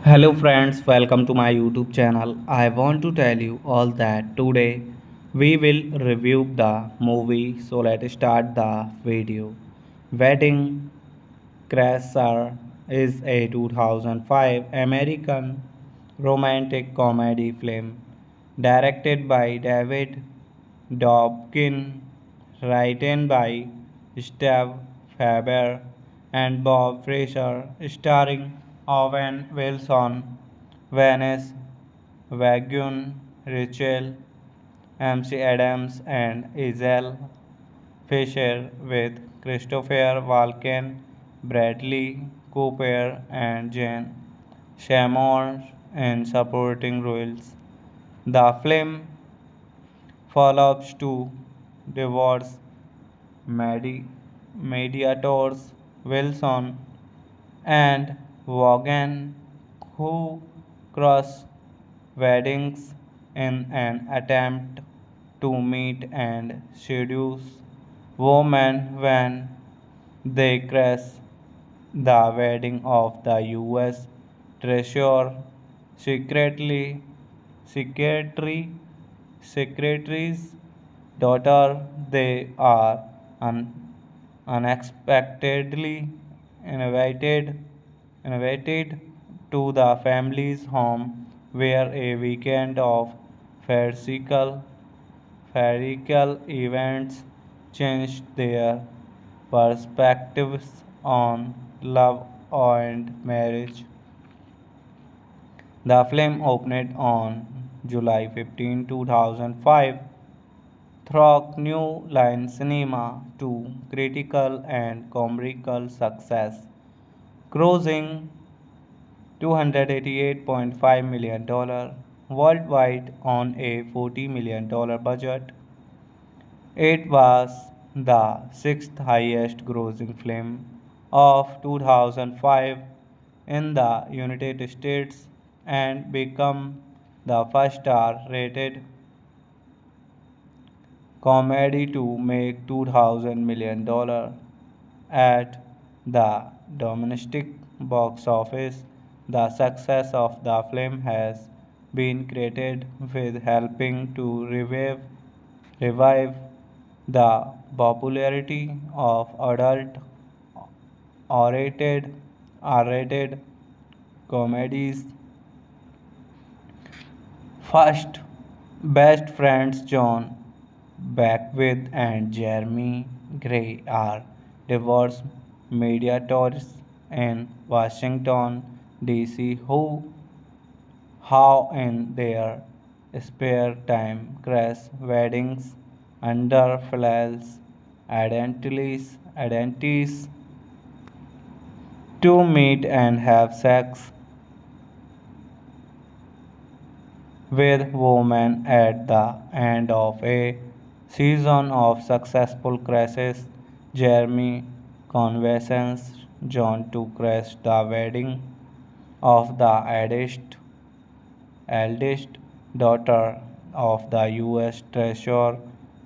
Hello friends, welcome to my YouTube channel. I want to tell you all that today we will review the movie. So let's start the video. Wedding Crasher is a 2005 American romantic comedy film directed by David Dobkin, written by Steve Faber and Bob Fraser, starring Owen Wilson, Vanessa Wagon, Rachel MC Adams, and Isabel Fisher, with Christopher Walken, Bradley Cooper, and Jane Seymour in supporting roles. The film follows two divorce medi- mediators, Wilson and Vaughan, who cross weddings in an attempt to meet and seduce women when they crash the wedding of the U.S. Treasurer secretly secretary secretary's daughter. They are unexpectedly invited invited to the family's home where a weekend of farcical Farcical events changed their perspectives on love and marriage. The film opened on July 15, 2005 through New Line Cinema to critical and commercial success, grossing $288.5 million worldwide on a $40 million budget. It was the sixth highest grossing film of 2005 in the United States and became the first R rated comedy to make $200 million at the domestic box office. The success of the film has been credited with helping to revive the popularity of adult R-rated, R-rated comedies. First, Best friends John Beckwith and Jeremy Gray are divorced mediators in Washington, D.C. who, how in their spare time, crash weddings under false identities to meet and have sex with women at the end of a season of successful crashes. Jeremy convinces John to crash the wedding of the eldest daughter of the U.S. Treasurer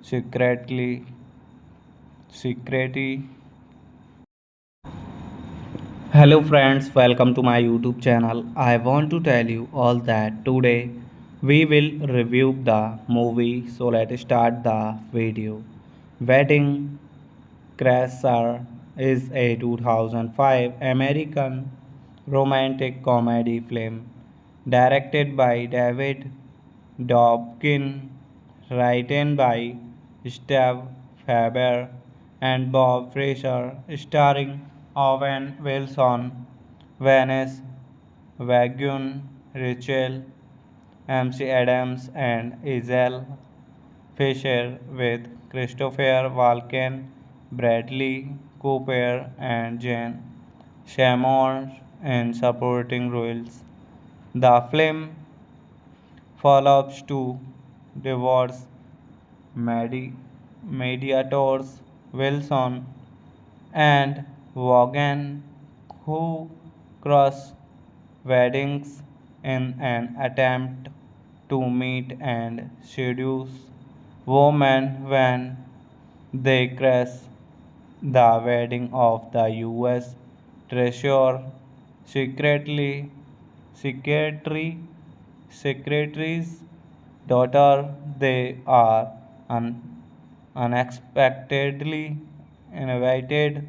secretly. Hello friends, welcome to my YouTube channel. I want to tell you all that today we will review the movie. So let's start the video. Wedding Crasher is a 2005 American romantic comedy film directed by David Dobkin, written by Steve Faber and Bob Fraser, starring Owen Wilson, Vanessa Wagun, Rachel MC Adams, and Iselle Fisher, with Christopher Walken, Bradley Cooper, and Jane Seymour in supporting roles. The film follows two divorce mediators, Wilson and Vaughan, who cross weddings in an attempt to meet and seduce women when they crash the wedding of the U.S. Treasurer secretly secretary secretary's daughter. They are unexpectedly invited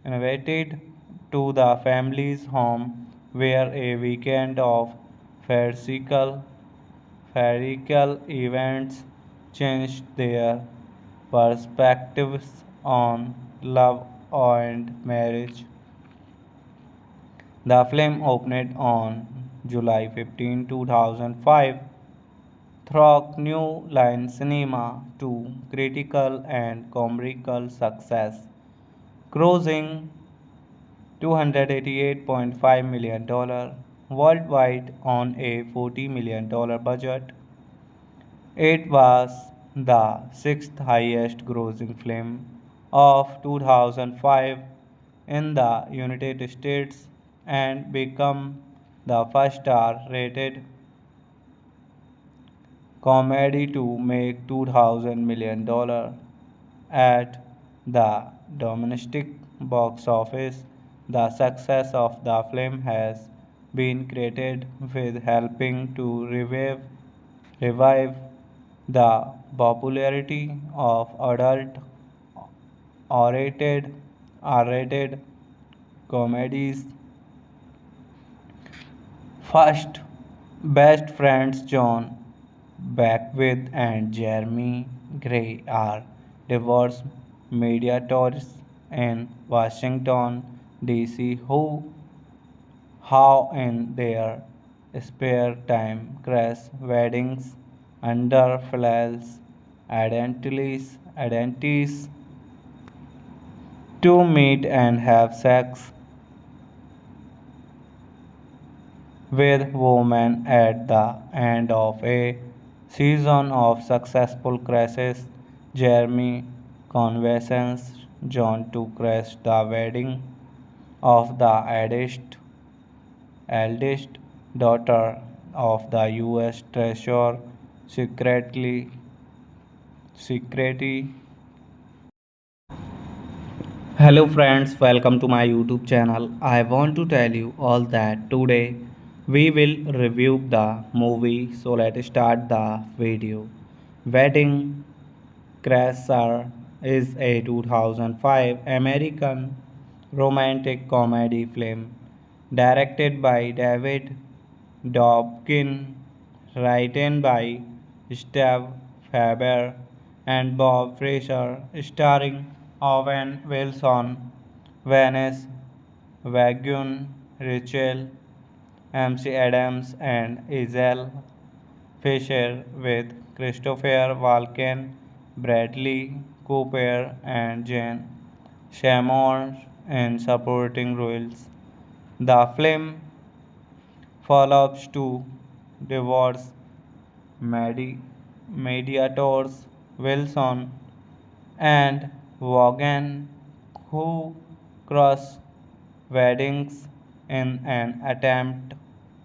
invited to the family's home where a weekend of farcical events changed their perspectives on love and marriage. The film opened on July 15, 2005 through New Line Cinema to critical and commercial success, grossing $288.5 million worldwide on a $40 million budget. It was the sixth highest grossing film of 2005 in the United States and became the first star rated comedy to make $2,000 million at the domestic box office. The success of the film has been credited with helping to revive the popularity of adult R-rated, R-rated comedies. First, best friends John Beckwith and Jeremy Gray are divorce mediators in Washington, D.C. who, how in their spare time, crash weddings under false identities to meet and have sex with women at the end of a season of successful crashes. Jeremy convinces John to crash the wedding of the eldest daughter of the U.S. Treasurer secretly. Hello friends, welcome to my YouTube channel. I want to tell you all that today we will review the movie. So let's start the video. Wedding Crasher is a 2005 American romantic comedy film directed by David Dobkin, written by Steve Faber, and Bob Fraser, starring Owen Wilson, Vanessa Wagun, Rachel MC Adams, and Iselle Fisher, with Christopher Walken, Bradley Cooper, and Jane Seymour in supporting roles. The film follows two divorce mediators, Wilson and Vaughan, who cross weddings in an attempt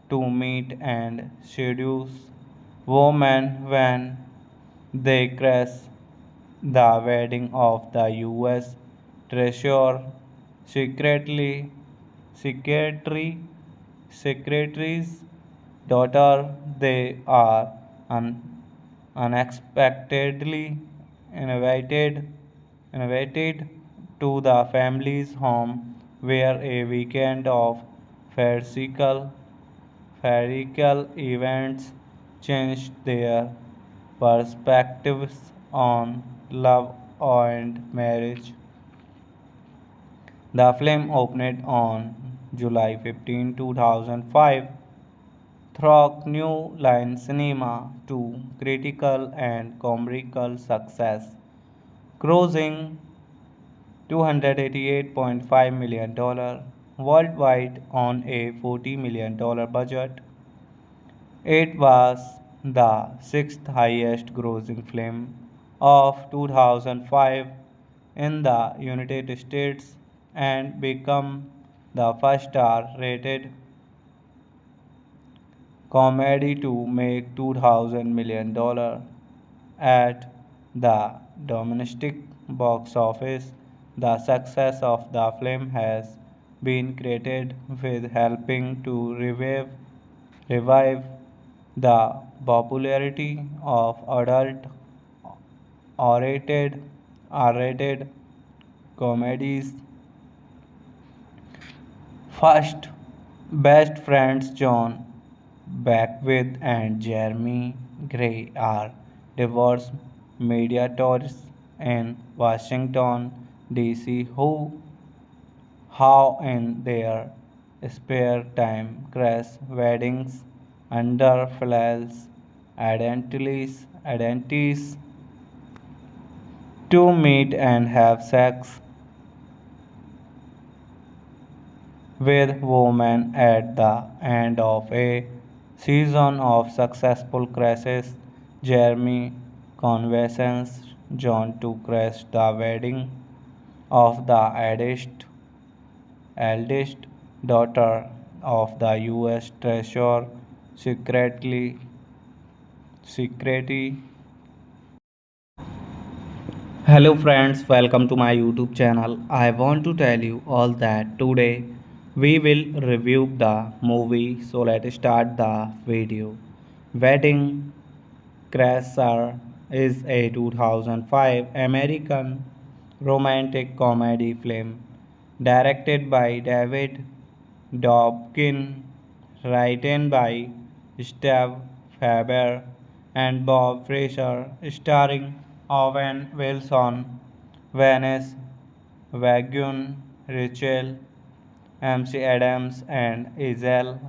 to meet and seduce women when they crash the wedding of the U.S. Treasurer secretly secretary secretary's daughter. They are unexpectedly invited invited to the family's home, where a weekend of farcical farcical events changed their perspectives on love and marriage. The film opened on July 15, 2005, through New Line Cinema to critical and commercial success, grossing $288.5 million worldwide on a $40 million budget. It was the sixth highest grossing film of 2005 in the United States and became the first star rated comedy to make $200 million at the domestic box office. The success of the film has been credited with helping to revive the popularity of adult R-rated comedies. First, best friends John Beckwith and Jeremy Gray are divorce mediators in Washington, D.C., who, how in their spare time, crash weddings under false identities to meet and have sex with women. At the end of a season of successful crashes, Jeremy convinces John to crash the wedding of the eldest daughter of the U.S. Treasurer secretly. Hello friends, welcome to my YouTube channel. I want to tell you all that today we will review the movie. So let's start the video. Wedding Crasher is a 2005 American romantic comedy film directed by David Dobkin, written by Steve Faber and Bob Fraser, starring Owen Wilson, Vanessa Wagun, Rachel MC Adams, and Iselle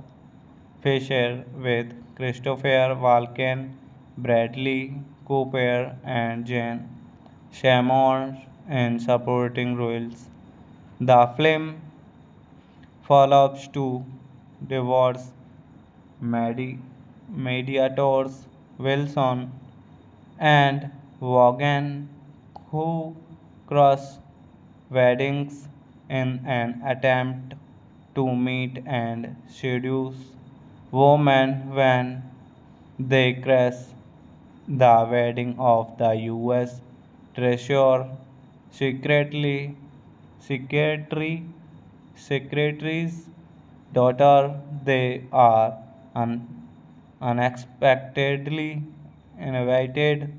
Fisher, with Christopher Walken, Bradley Cooper, and Jane Seymour in supporting roles. The film follows two divorce mediators, Wilson and Vaughan, who cross weddings in an attempt to meet and seduce women when they crash the wedding of the U.S. Treasurer secretary secretary's daughter. They are unexpectedly invited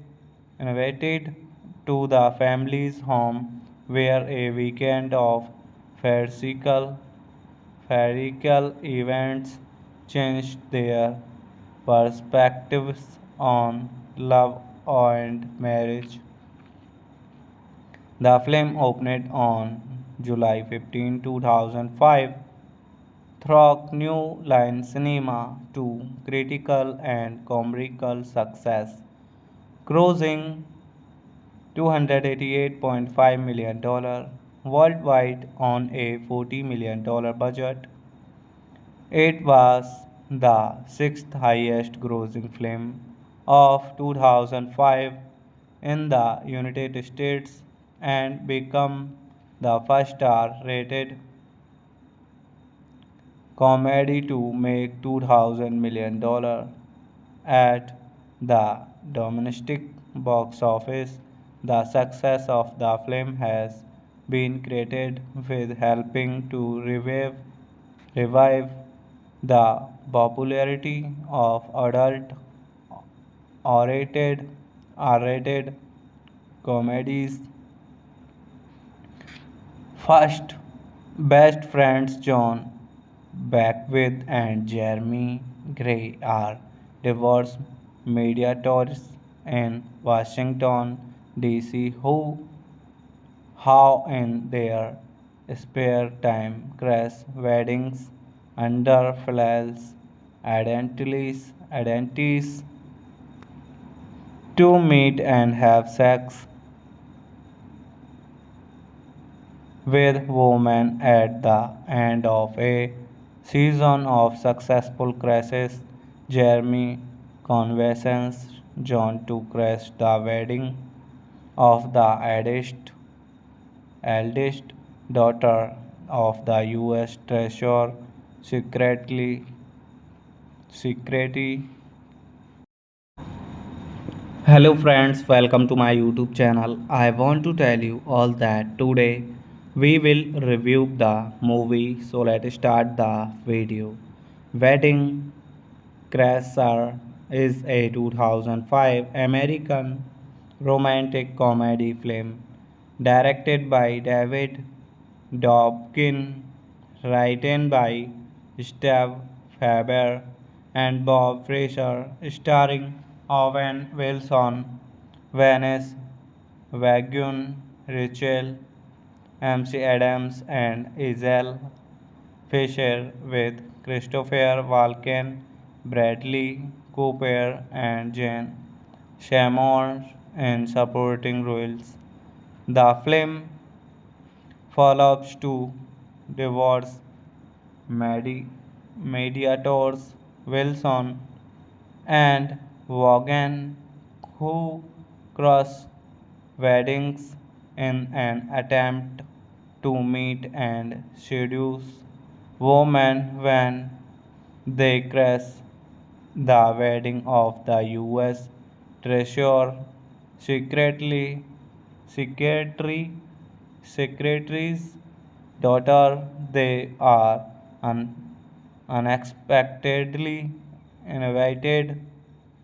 to the family's home, where a weekend of farcical farcical events changed their perspectives on Love and Marriage. The film opened on July 15, 2005 through New Line Cinema to critical and commercial success, grossing $288.5 million worldwide on a $40 million budget. It was the sixth highest grossing film of 2005 in the United States and became the first star rated comedy to make $200 million at the domestic box office. The success of the film has been credited with helping to revive the popularity of adult R-rated, R-rated comedies. First, best friends John Beckwith and Jeremy Gray are divorced mediators in Washington, D.C. who, how in their spare time, crash weddings under false identities to meet and have sex with women at the end of a season of successful crashes. Jeremy convinces John to crash the wedding of the eldest daughter of the U.S. Treasurer secretly. Hello friends, welcome to my YouTube channel. I want to tell you all that today we will review the movie. So let's start the video. Wedding Crasher is a 2005 American romantic comedy film directed by David Dobkin, written by Steve Faber and Bob Fraser, starring Owen Wilson, Vanessa Wagun, Rachel MC Adams, and Iselle Fisher, with Christopher Walken, Bradley Cooper, and Jane Seymour in supporting roles. The film follows two divorce mediators, Wilson and Vaughan, who cross weddings in an attempt to meet and seduce women when they crash the wedding of the U.S. Treasurer secretly secretary secretary's daughter. They are unexpectedly invited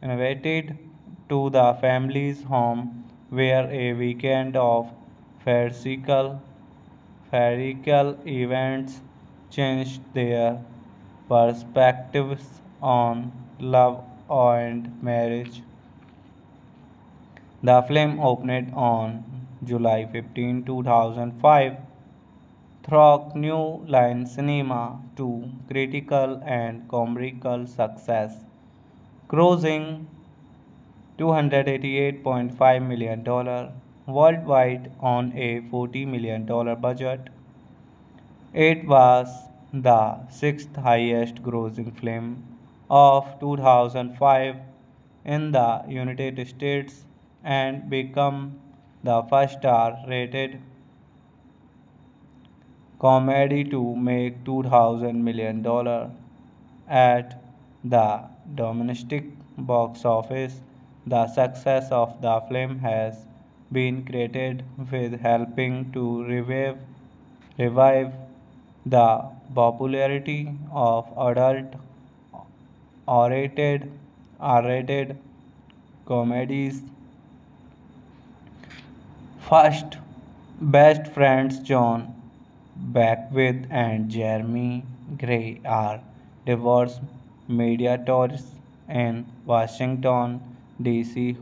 invited to the family's home where a weekend of farcical farcical events changed their perspectives on love and marriage. The film opened on July 15, 2005 through New Line Cinema to critical and commercial success, grossing $288.5 million worldwide on a $40 million budget. It was the sixth highest grossing film of 2005 in the United States and became the first star rated comedy to make $200 million at the domestic box office. The success of the film has been credited with helping to revive the popularity of adult R-rated comedies. First, best friends John Beckwith and Jeremy Gray are divorce mediators in Washington, DC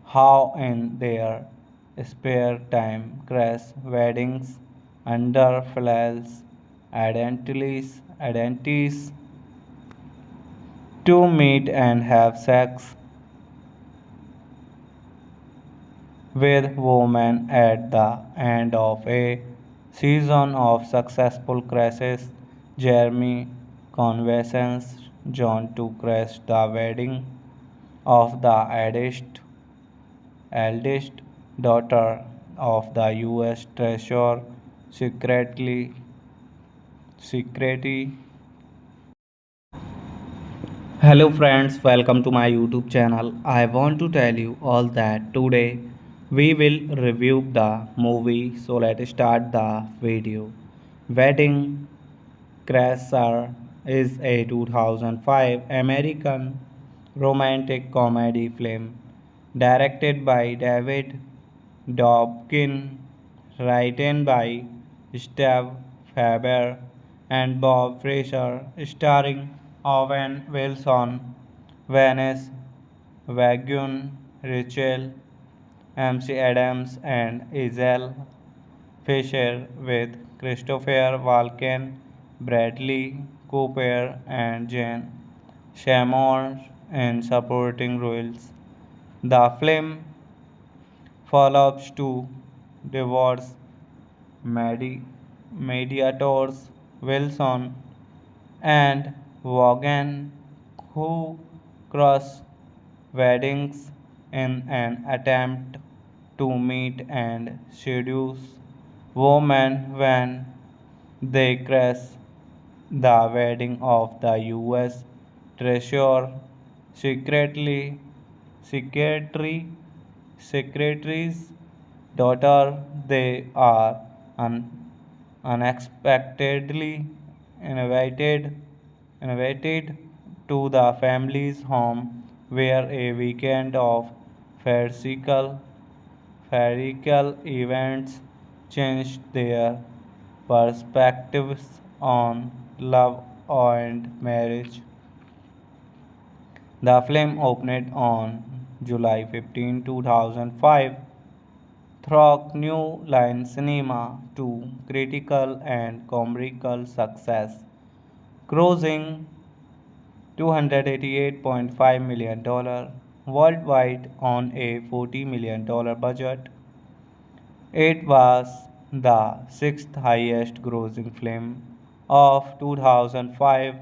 how in their spare time crash weddings under false identities to meet and have sex with women at the end of a season of successful crashes. Jeremy convinces John to crash the wedding of the eldest daughter of the U.S. Treasurer secretly. Hello friends, welcome to my YouTube channel. I want to tell you all that today we will review the movie. So let's start the video. Wedding Crasher is a 2005 American romantic comedy film directed by David Dobkin, written by Steve Faber and Bob Fraser, starring Owen Wilson, Vanessa Wagon, Rachel MC Adams, and Isabel Fisher, with Christopher Walken, Bradley Cooper, and Jane Seymour in supporting roles. The film follows two divorce medi- mediators, Wilson and Vaughan, who cross weddings in an attempt to meet and seduce women when they crash the wedding of the U.S. Treasurer secretly secretary secretary's daughter. They are unexpectedly invited invited to the family's home where a weekend of farcical Farcical events changed their perspectives on love and marriage. The film opened on July 15, 2005 through New Line Cinema to critical and commercial success, grossing $288.5 million worldwide on a $40 million budget. It was the sixth highest grossing film of 2005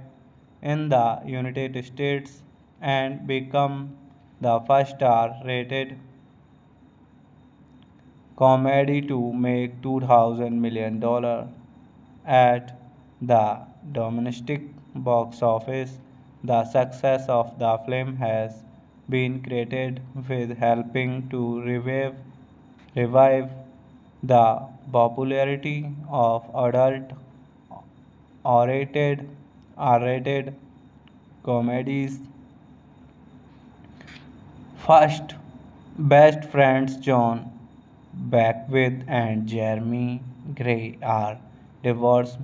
in the United States and became the first R-rated comedy to make $200 million at the domestic box office. The success of the film has been credited with helping to revive the popularity of adult R-rated, R-rated comedies. First, best friends John Beckwith and Jeremy Gray are divorce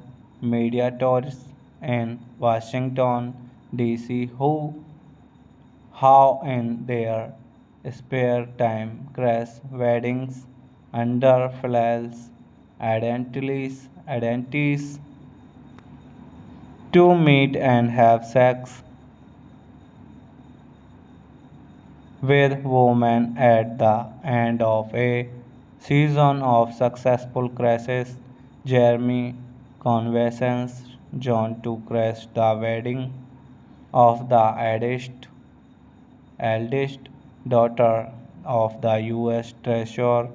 mediators in Washington, D.C. who, how in their spare time, crash weddings under false identities to meet and have sex with women at the end of a season of successful crashes. Jeremy convinces John to crash the wedding of the eldest daughter of the U.S. Treasurer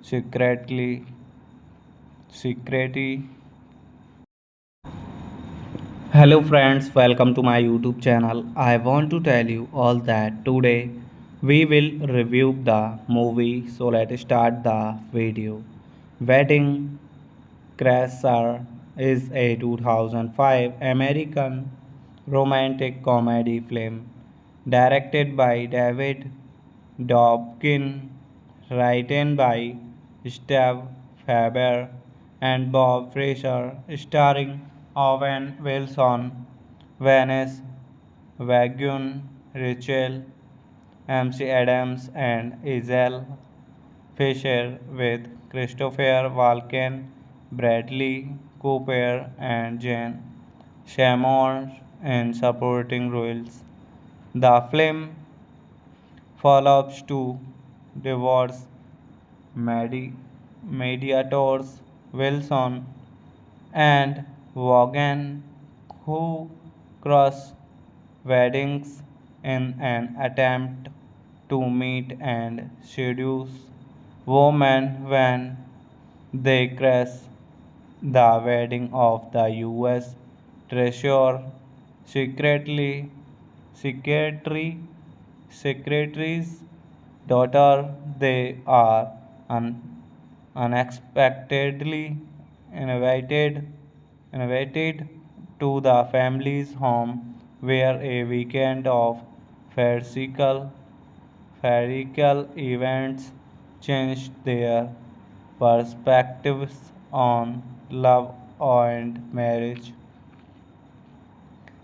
secretly. Hello friends, welcome to my YouTube channel. I want to tell you all that today we will review the movie. So let's start the video. Wedding Crasher is a 2005 American romantic comedy film directed by David Dobkin, written by Steve Faber and Bob Fraser, starring Owen Wilson, Vanessa Wagon, Rachel MC Adams and Iselle Fisher, with Christopher Walken, Bradley Cooper, and Jane Seymour in supporting roles. The film follows two divorce mediators, Wilson and Vaughan, who cross weddings in an attempt to meet and seduce women when they crash the wedding of the U.S. Treasurer secretly secretary secretary's daughter. They are unexpectedly invited invited to the family's home, where a weekend of farcical events changed their perspectives on love and marriage.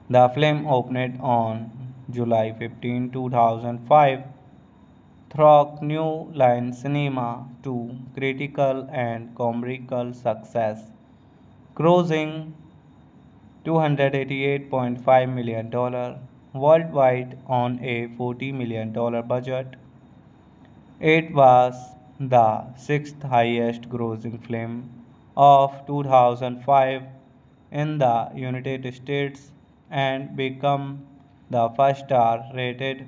The film opened on July 15, 2005 through New Line Cinema to critical and commercial success, grossing $288.5 million worldwide on a $40 million budget. It was the sixth highest grossing film of 2005 in the United States and became the first star rated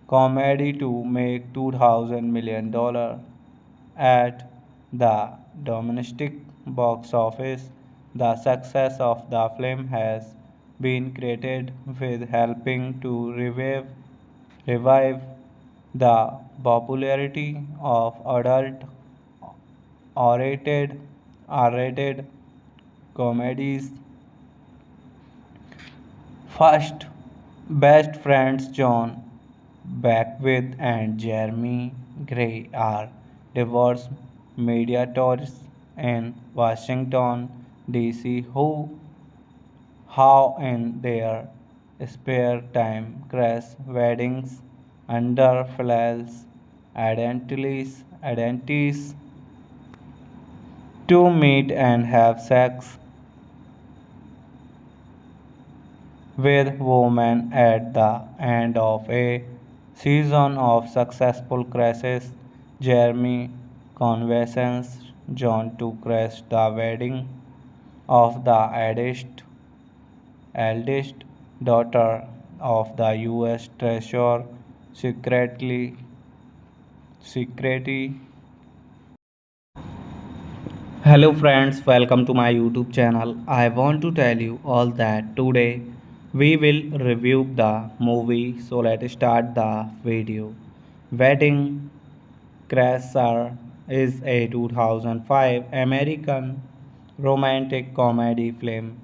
comedy to make $200 million at the domestic box office. The success of the film has been credited with helping to revive the popularity of adult R-rated, R-rated comedies. First, best friends John Beckwith and Jeremy Gray are divorce mediators in Washington, D.C., who, how in their spare time, crash weddings under false identities to meet and have sex with women. At the end of a season of successful crashes, Jeremy convinces John to crash the wedding of the eldest daughter of the U.S. Treasurer secretly. Hello friends, welcome to my YouTube channel. I want to tell you all that today we will review the movie. So let's start the video. Wedding Crasher is a 2005 American romantic comedy film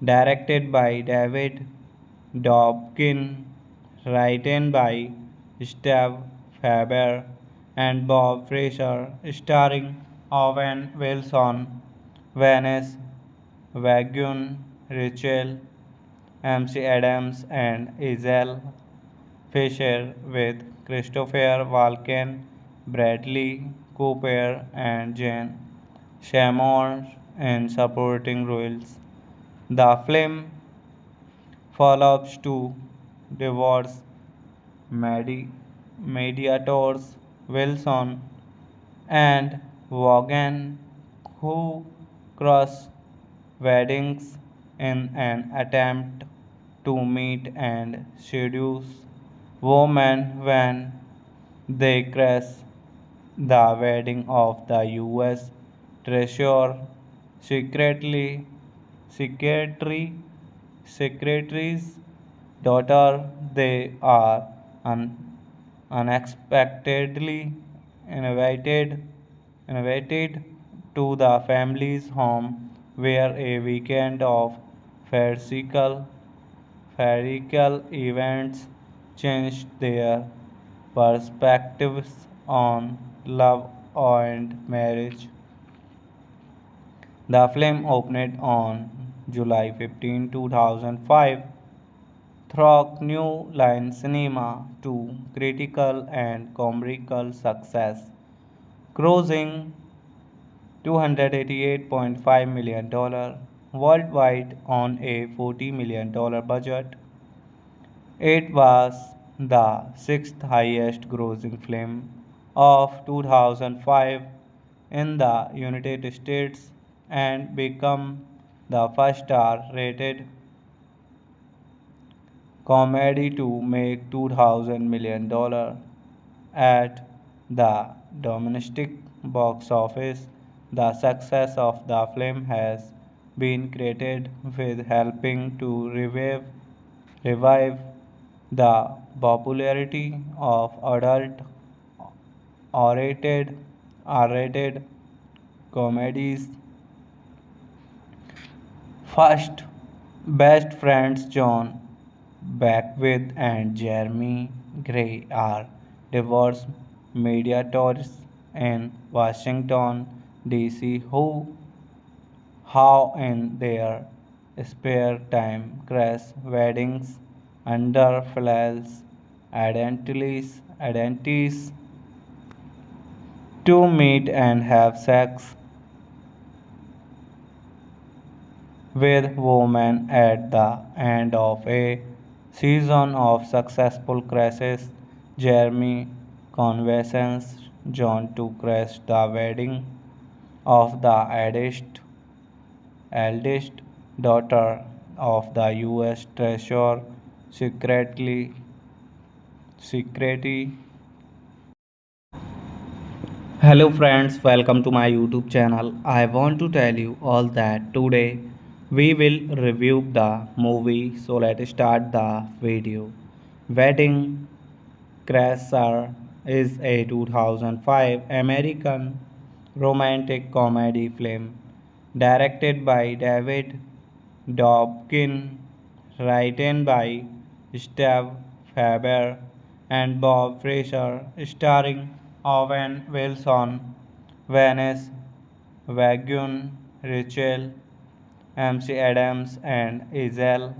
directed by David Dobkin, written by Steve Faber and Bob Fraser, starring Owen Wilson, Vanessa Wagon, Rachel MC Adams, and Iselle Fisher, with Christopher Walken, Bradley Cooper, and Jane Seymour in supporting roles. The film follows two divorce mediators, Wilson and Vaughan, who cross weddings in an attempt to meet and seduce women when they crash the wedding of the U.S. Treasurer secretary secretary's daughter. They are unexpectedly invited to the family's home, where a weekend of farcical farcical events changed their perspectives on love and marriage. The film opened on July 15, 2005 through New Line Cinema to critical and commercial success, grossing $288.5 million worldwide on a $40 million budget. It was the sixth highest grossing film of 2005 in the United States and became the first star rated comedy to make $2,000 million at the domestic box office. The success of the film has been credited with helping to revive the popularity of adult R-rated, R-rated comedies. First, best friends John Beckwith and Jeremy Gray are divorce mediators in Washington, D.C. who, how in their spare time, crash weddings under false identities to meet and have sex with women at the end of a season of successful crashes. Jeremy convinces John to crash the wedding of the eldest daughter of the U.S. Treasurer secretly. Hello friends, welcome to my YouTube channel. I want to tell you all that today we will review the movie. So let's start the video. Wedding Crasher is a 2005 American romantic comedy film directed by David Dobkin, written by Steve Faber and Bob Fraser, starring Owen Wilson, Vanessa Wagon, Rachel MC Adams, and Isabel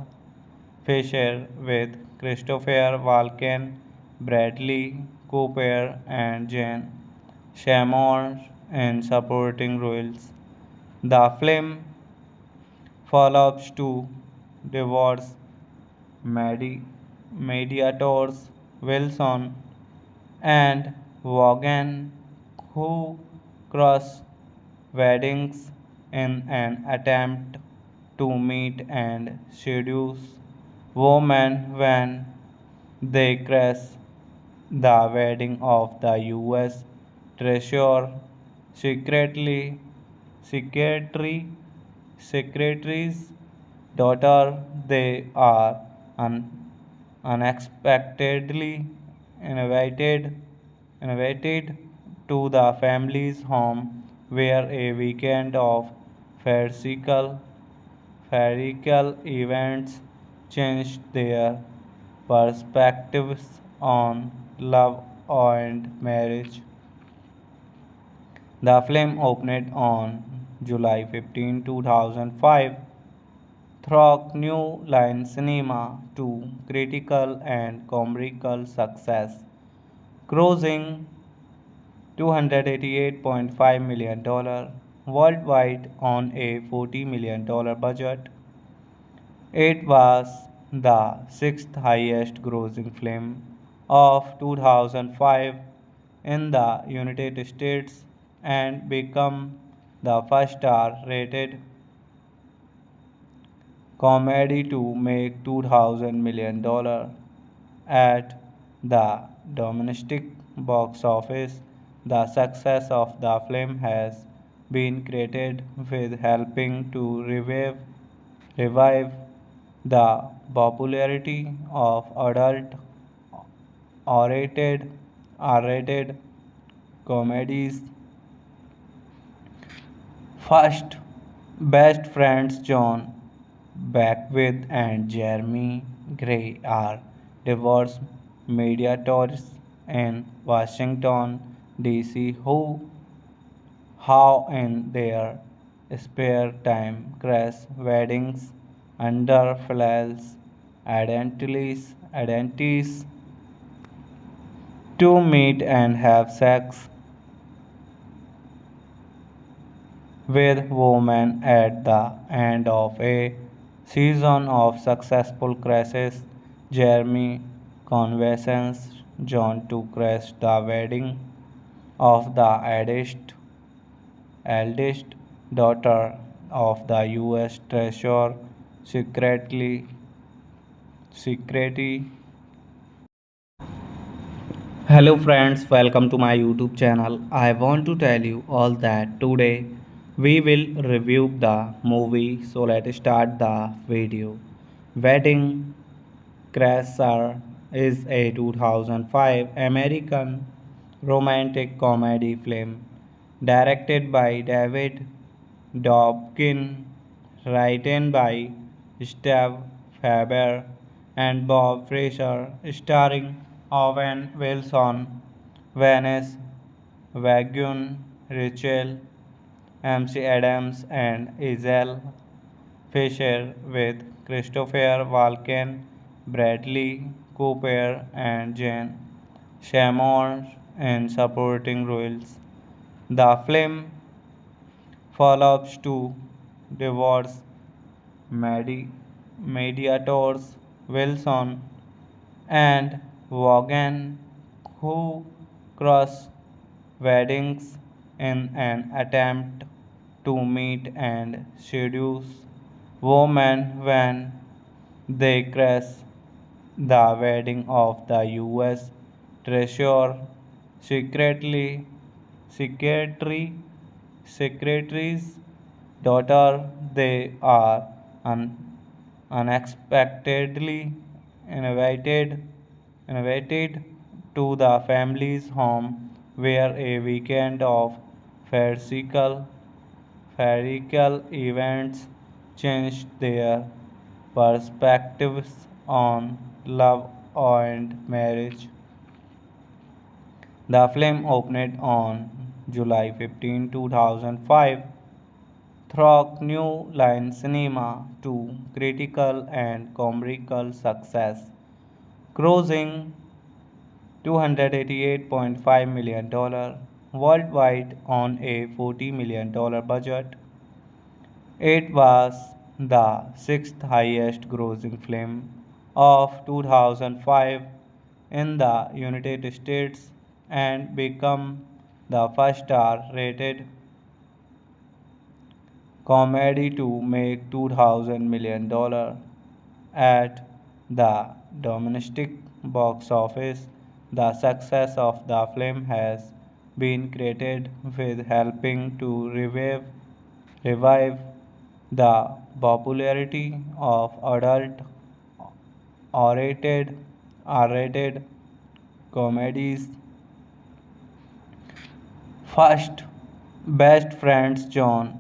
Fisher, with Christopher Walken, Bradley Cooper, and Jane Seymour in supporting roles. The film follows two divorce medi- mediators, Wilson and Vaughan, who cross weddings in an attempt to meet and seduce women when they crash the wedding of the U.S. Treasurer secretly secretary secretary's daughter. They are unexpectedly invited invited to the family's home where a weekend of farcical farcical events changed their perspectives on love and marriage. The film opened on July 15, 2005 through New Line Cinema to critical and commercial success, grossing $288.5 million worldwide on a $40 million budget. It was the sixth highest grossing film of 2005 in the United States and became the first R-rated comedy to make $2,000 million at the domestic box office. The success of the film has been credited with helping to revive the popularity of adult R-rated comedies. First, best friends John Beckwith and Jeremy Gray are divorce mediators in Washington, D.C. who, how in their spare time, crash weddings under identities to meet and have sex with women at the end of a season of successful crashes. Jeremy convinces John to crash the wedding of the eldest daughter of the U.S. Treasurer secretly. Hello friends, welcome to my YouTube channel. I want to tell you all that today we will review the movie. So let's start the video. Wedding Crasher is a 2005 American romantic comedy film directed by David Dobkin, written by Steve Faber and Bob Fraser, starring Owen Wilson, Vanessa Wagun, Rachel MC Adams, and Iselle Fisher, with Christopher Walken, Bradley Cooper, and Jane Seymour in supporting roles. The film follows two divorce mediators, Wilson and Vaughan, who cross weddings in an attempt to meet and seduce women when they crash the wedding of the U.S. Treasurer secretly secretary secretary's daughter. They are un- unexpectedly invited invited to the family's home, where a weekend of farcical farcical events changed their perspectives on love and marriage. The film opened on July 15, 2005, through New Line Cinema to critical and commercial success, grossing $288.5 million worldwide on a $40 million budget. It was the sixth highest grossing film of 2005 in the United States and became the first star rated comedy to make $200 million at the domestic box office. The success of the film has been credited with helping to revive the popularity of adult R-rated comedies. First, best friends John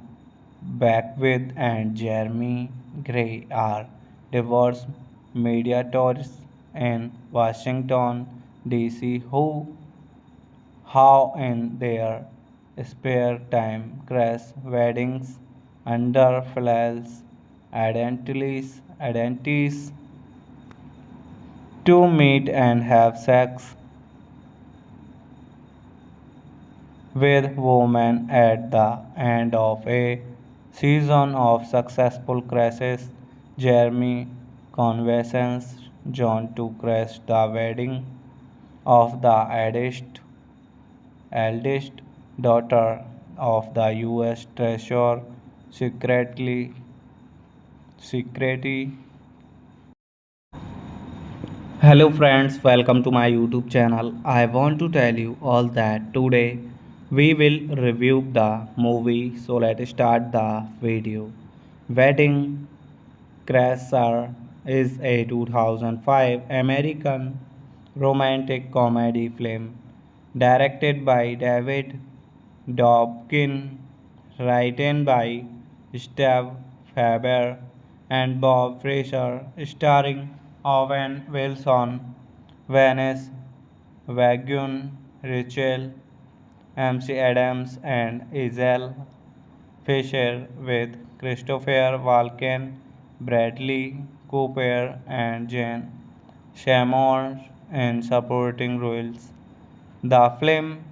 Beckwith and Jeremy Gray are divorce mediators in Washington, D.C., who, how in their spare time, crash weddings under false identities to meet and have sex with women at the end of a season of successful crashes. Jeremy convinces John to crash the wedding of the eldest daughter of the U.S. Treasurer secretly. Hello friends, welcome to my YouTube channel. I want to tell you all that today we will review the movie. So let's start the video. Wedding Crasher is a 2005 American romantic comedy film directed by David Dobkin, written by Steve Faber and Bob Fraser, starring Owen Wilson, Vanessa Wagun, Rachel MC Adams, and Iselle Fisher, with Christopher Walken, Bradley Cooper, and Jane Seymour in supporting roles. The film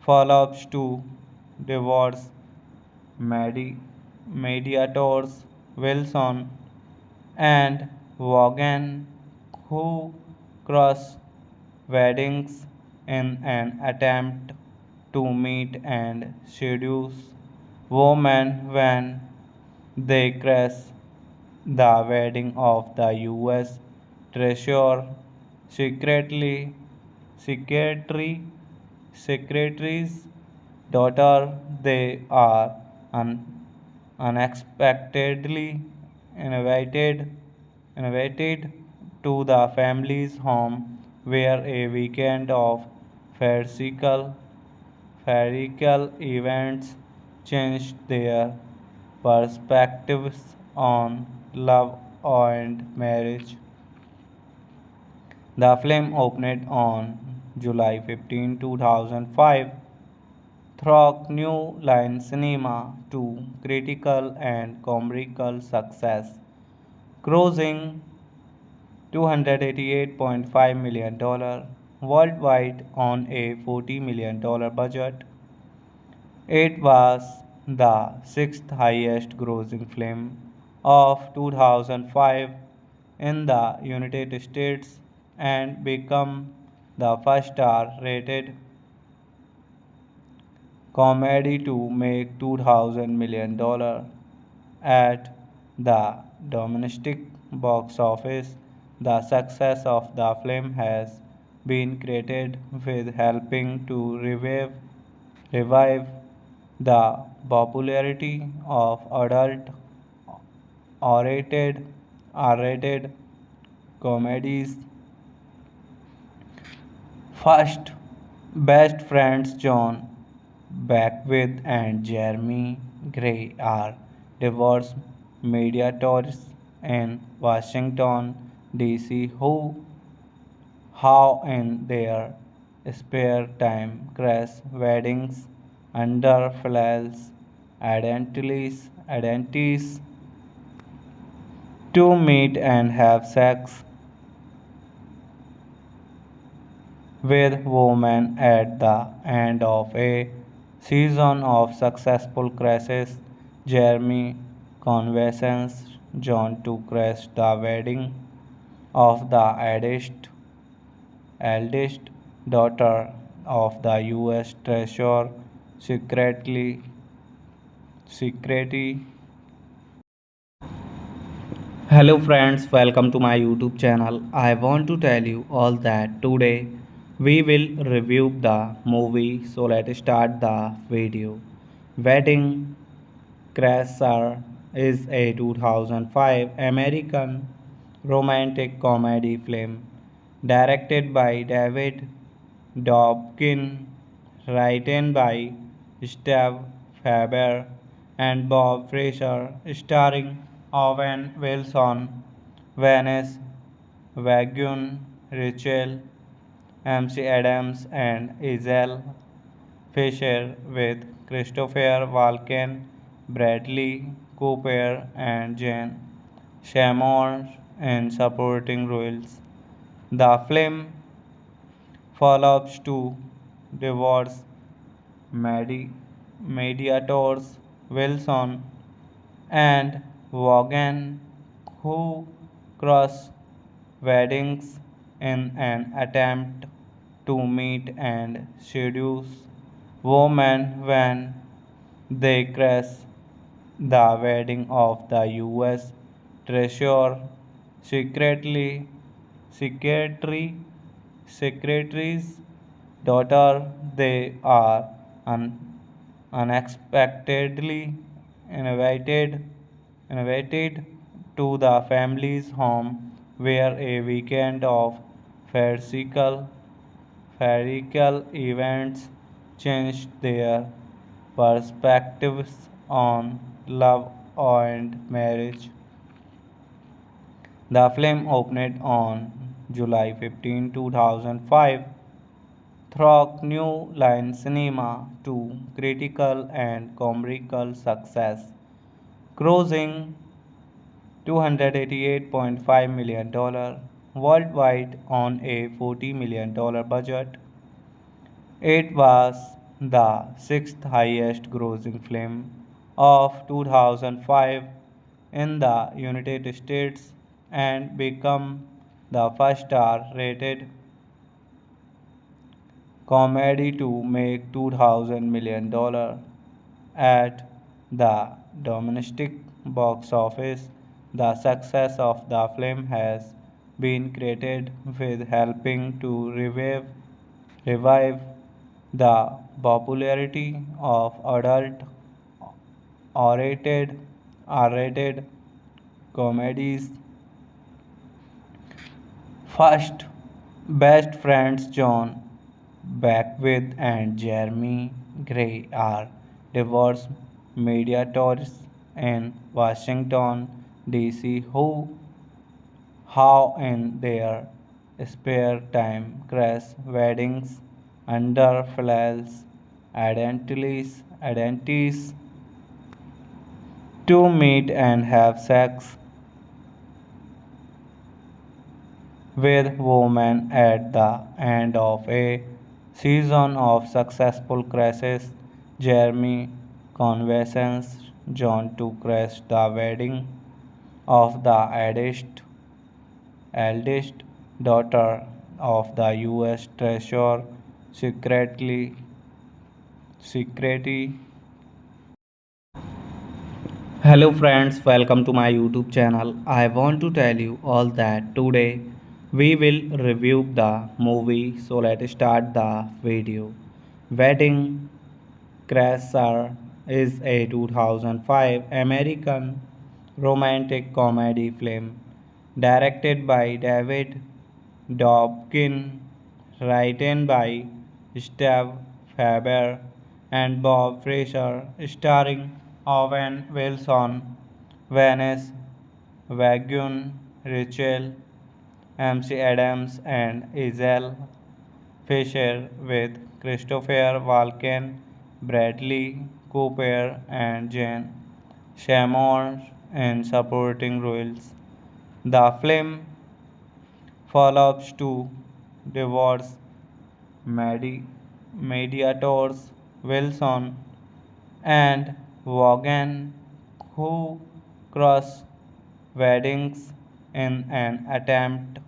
follows two divorce medi- mediators, Wilson and Vaughan, who cross weddings in an attempt to meet and seduce women when they crash the wedding of the U.S. Treasurer secretly secretary secretary's daughter. They are unexpectedly invited invited to the family's home where a weekend of farcical farcical events changed their perspectives on love and marriage. The film opened on July 15, 2005 through New Line Cinema to critical and commercial success, grossing $288.5 million worldwide on a $40 million budget. It was the sixth highest grossing film of 2005 in the United States and became the first star rated comedy to make $200 million at the domestic box office. The success of the film has been credited with helping to revive the popularity of adult R-rated, R-rated comedies. First, best friends John Beckwith and Jeremy Gray are divorce mediators in Washington, D.C. who, how in their spare time, crash weddings under false identities to meet and have sex with women at the end of a season of successful crashes. Jeremy convinces John to crash the wedding of the eldest daughter of the U.S. Treasurer secretly. Hello friends, welcome to my YouTube channel. I want to tell you all that today we will review the movie. So let's start the video. Wedding Crasher is a 2005 American romantic comedy film directed by David Dobkin, written by Steve Faber and Bob Fraser, starring Owen Wilson, Vanessa Wagun, Rachel MC Adams, and Iselle Fisher, with Christopher Walken, Bradley Cooper, and Jane Seymour in supporting roles. The film follows two divorce mediators, Wilson and Vaughan, who cross weddings in an attempt to meet and seduce women when they crash the wedding of the U.S. Treasurer secretary secretary's daughter. They are unexpectedly invited to the family's home where a weekend of farcical farcical events changed their perspectives on love and marriage. The film opened on July 15, 2005 through New Line Cinema to critical and commercial success, grossing $288.5 million worldwide on a $40 million budget. It was the sixth highest grossing film of 2005 in the United States and became the first star rated comedy to make $2,000 million at the domestic box office. The success of the film has been credited with helping to revive the popularity of adult R-rated, R-rated comedies. First, best friends John Beckwith and Jeremy Gray are divorced mediators in Washington, D.C. who, how in their spare time, crash weddings under false identities to meet and have sex with women at the end of a season of successful crashes. Jeremy convinces John to crash the wedding of the eldest daughter of the U.S. Treasurer secretly. Hello friends, welcome to my YouTube channel. I want to tell you all that today we will review the movie. So let's start the video. Wedding Crasher is a 2005 American romantic comedy film directed by David Dobkin, written by Steve Faber and Bob Fraser, starring Owen Wilson, Vanessa Wagun, Rachel MC Adams, and Iselle Fisher, with Christopher Walken, Bradley Cooper, and Jane Seymour in supporting roles. The film follows two divorce mediators, Wilson and Vaughan, who cross weddings in an attempt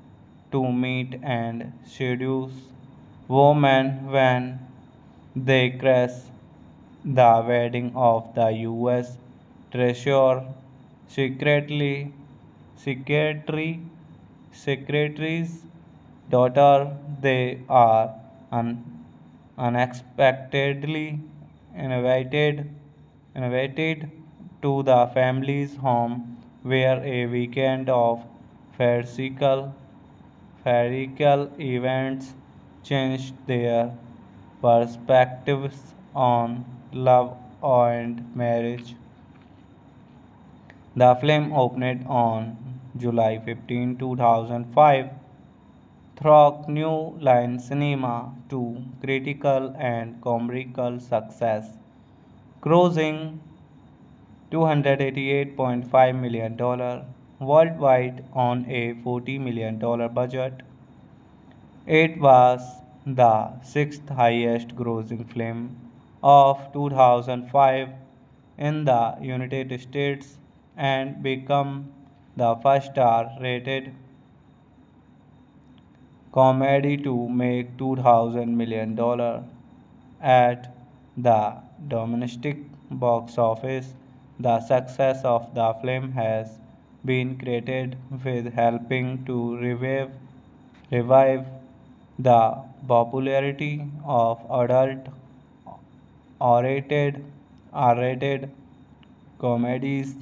to meet and seduce women when they crash the wedding of the U.S. Treasurer secretly secretary secretary's daughter. They are unexpectedly invited invited to the family's home where a weekend of farcical farcical events changed their perspectives on love and marriage. The film opened on July 15, 2005 through New Line Cinema to critical and commercial success, grossing $288.5 million worldwide on a $40 million budget. It was the sixth highest grossing film of 2005 in the United States and became the first star rated comedy to make $2,000 million at the domestic box office. The success of the film has been credited with helping to revive the popularity of adult R-rated comedies.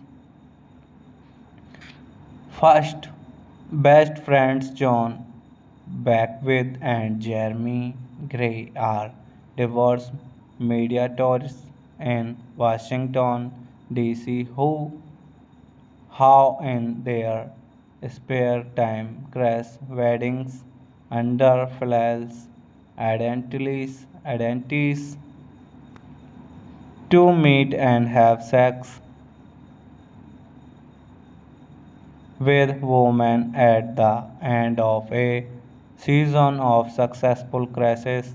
First, best friends John Beckwith and Jeremy Gray are divorce mediators in Washington, D.C. who, how in their spare time, crash weddings under false identities to meet and have sex with women at the end of a season of successful crashes.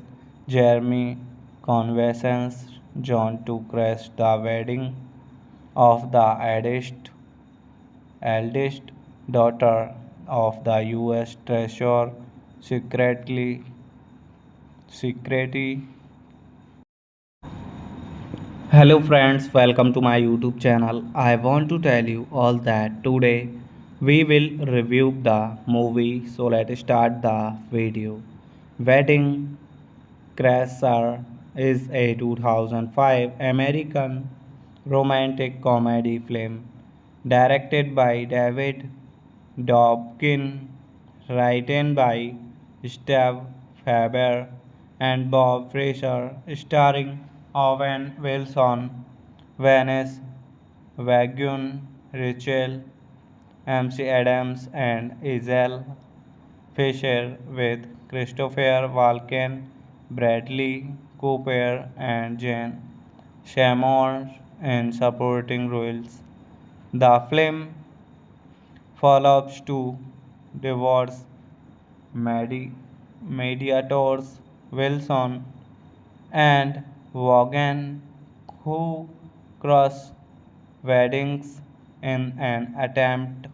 Jeremy convinces John to crash the wedding of the eldest daughter of the U.S. Treasurer secretly. Hello friends, welcome to my YouTube channel. I want to tell you all that today we will review the movie. So let's start the video. Wedding Crasher is a 2005 American romantic comedy film directed by David Dobkin, written by Steve Faber and Bob Fraser, starring Owen Wilson, Vanessa Wagon, Rachel MC Adams, and Isabel Fisher, with Christopher Walken, Bradley Cooper, and Jane Seymour in supporting roles. The film follows two divorce medi- mediators, Wilson and Vaughan, who cross weddings in an attempt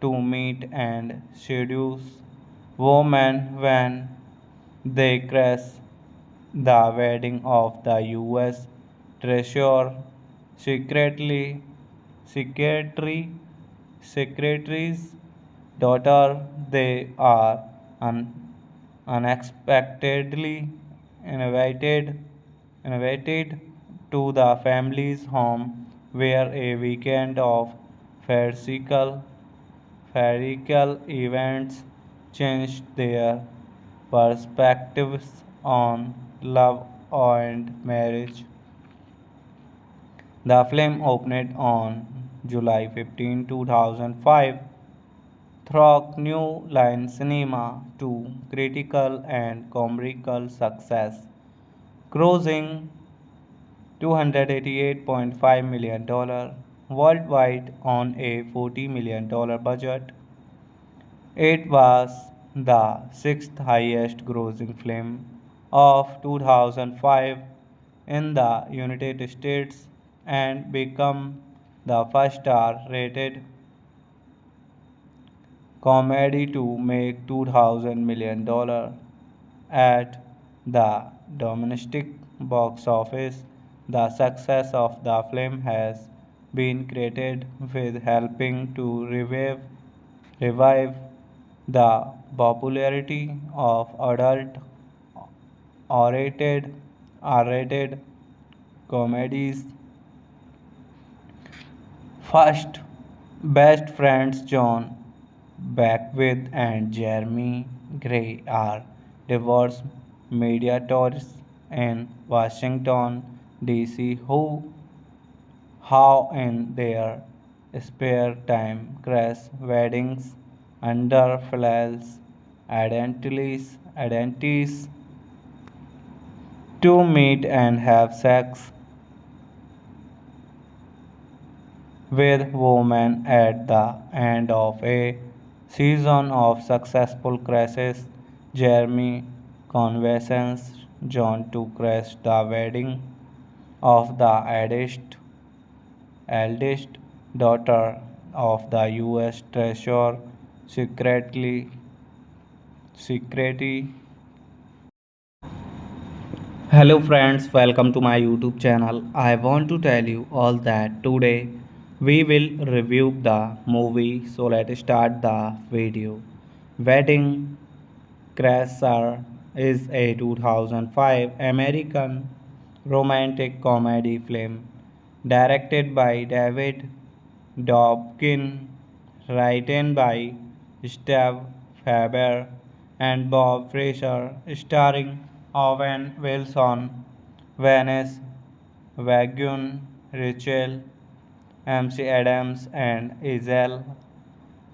to meet and seduce women when they crash the wedding of the U.S. Treasurer secretly secretary secretary's daughter. They are unexpectedly invited invited to the family's home, where a weekend of farcical farcical events changed their perspectives on love and marriage. The film opened on July 15, 2005 through New Line Cinema to critical and commercial success, grossing $288.5 million worldwide on a $40 million budget. It was the sixth highest grossing film of 2005 in the United States and became the first R-rated comedy to make $200 million at the domestic box office. The success of the film has been credited with helping to revive the popularity of adult R-rated R-rated comedies. First, best friends John Beckwith and Jeremy Gray are divorce mediators in Washington, D.C., who, how in their spare time, crash weddings under false identities to meet and have sex with women at the end of a season of successful crashes. Jeremy convinces John to crash the wedding of the eldest daughter of the U.S. Treasurer secretly. Hello friends, welcome to my YouTube channel. I want to tell you all that today we will review the movie. So let's start the video. Wedding Crasher is a 2005 American romantic comedy film directed by David Dobkin, written by Steve Faber and Bob Fraser, starring Owen Wilson, Vanessa Wagon, Rachel MC Adams, and Isabel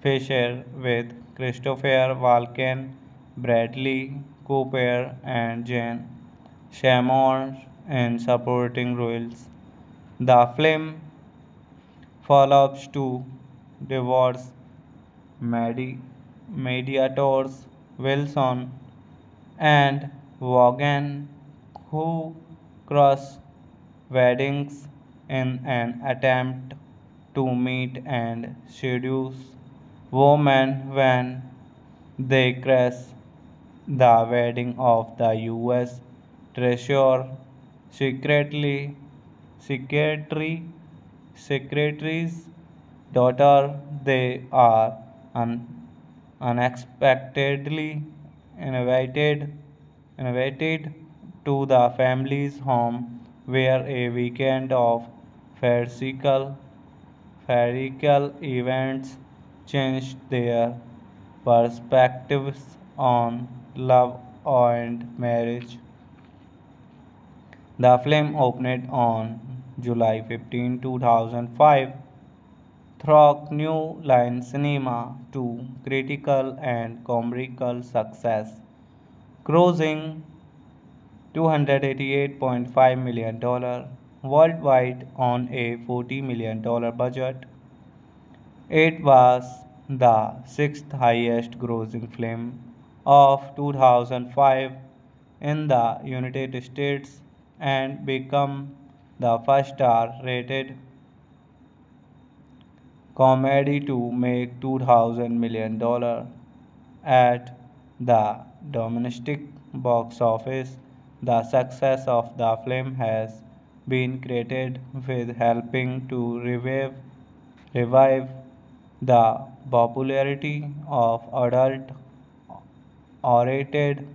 Fisher, with Christopher Walken, Bradley Cooper, and Jane Seymour in supporting roles. The film follows two divorce Medi- mediators Wilson and Vaughan, who cross weddings in an attempt to meet and seduce women when they crash the wedding of the U.S. Treasurer secretly secretary secretary's daughter. They are unexpectedly invited invited to the family's home where a weekend of farcical farcical events changed their perspectives on love and marriage. The film opened on July 15, 2005 through New Line Cinema to critical and commercial success, grossing $288.5 million worldwide on a $40 million budget. It was the sixth highest grossing film of 2005 in the United States and became the first star rated comedy to make $2,000 million at the domestic box office. The success of the film has been credited with helping to revive the popularity of adult R-rated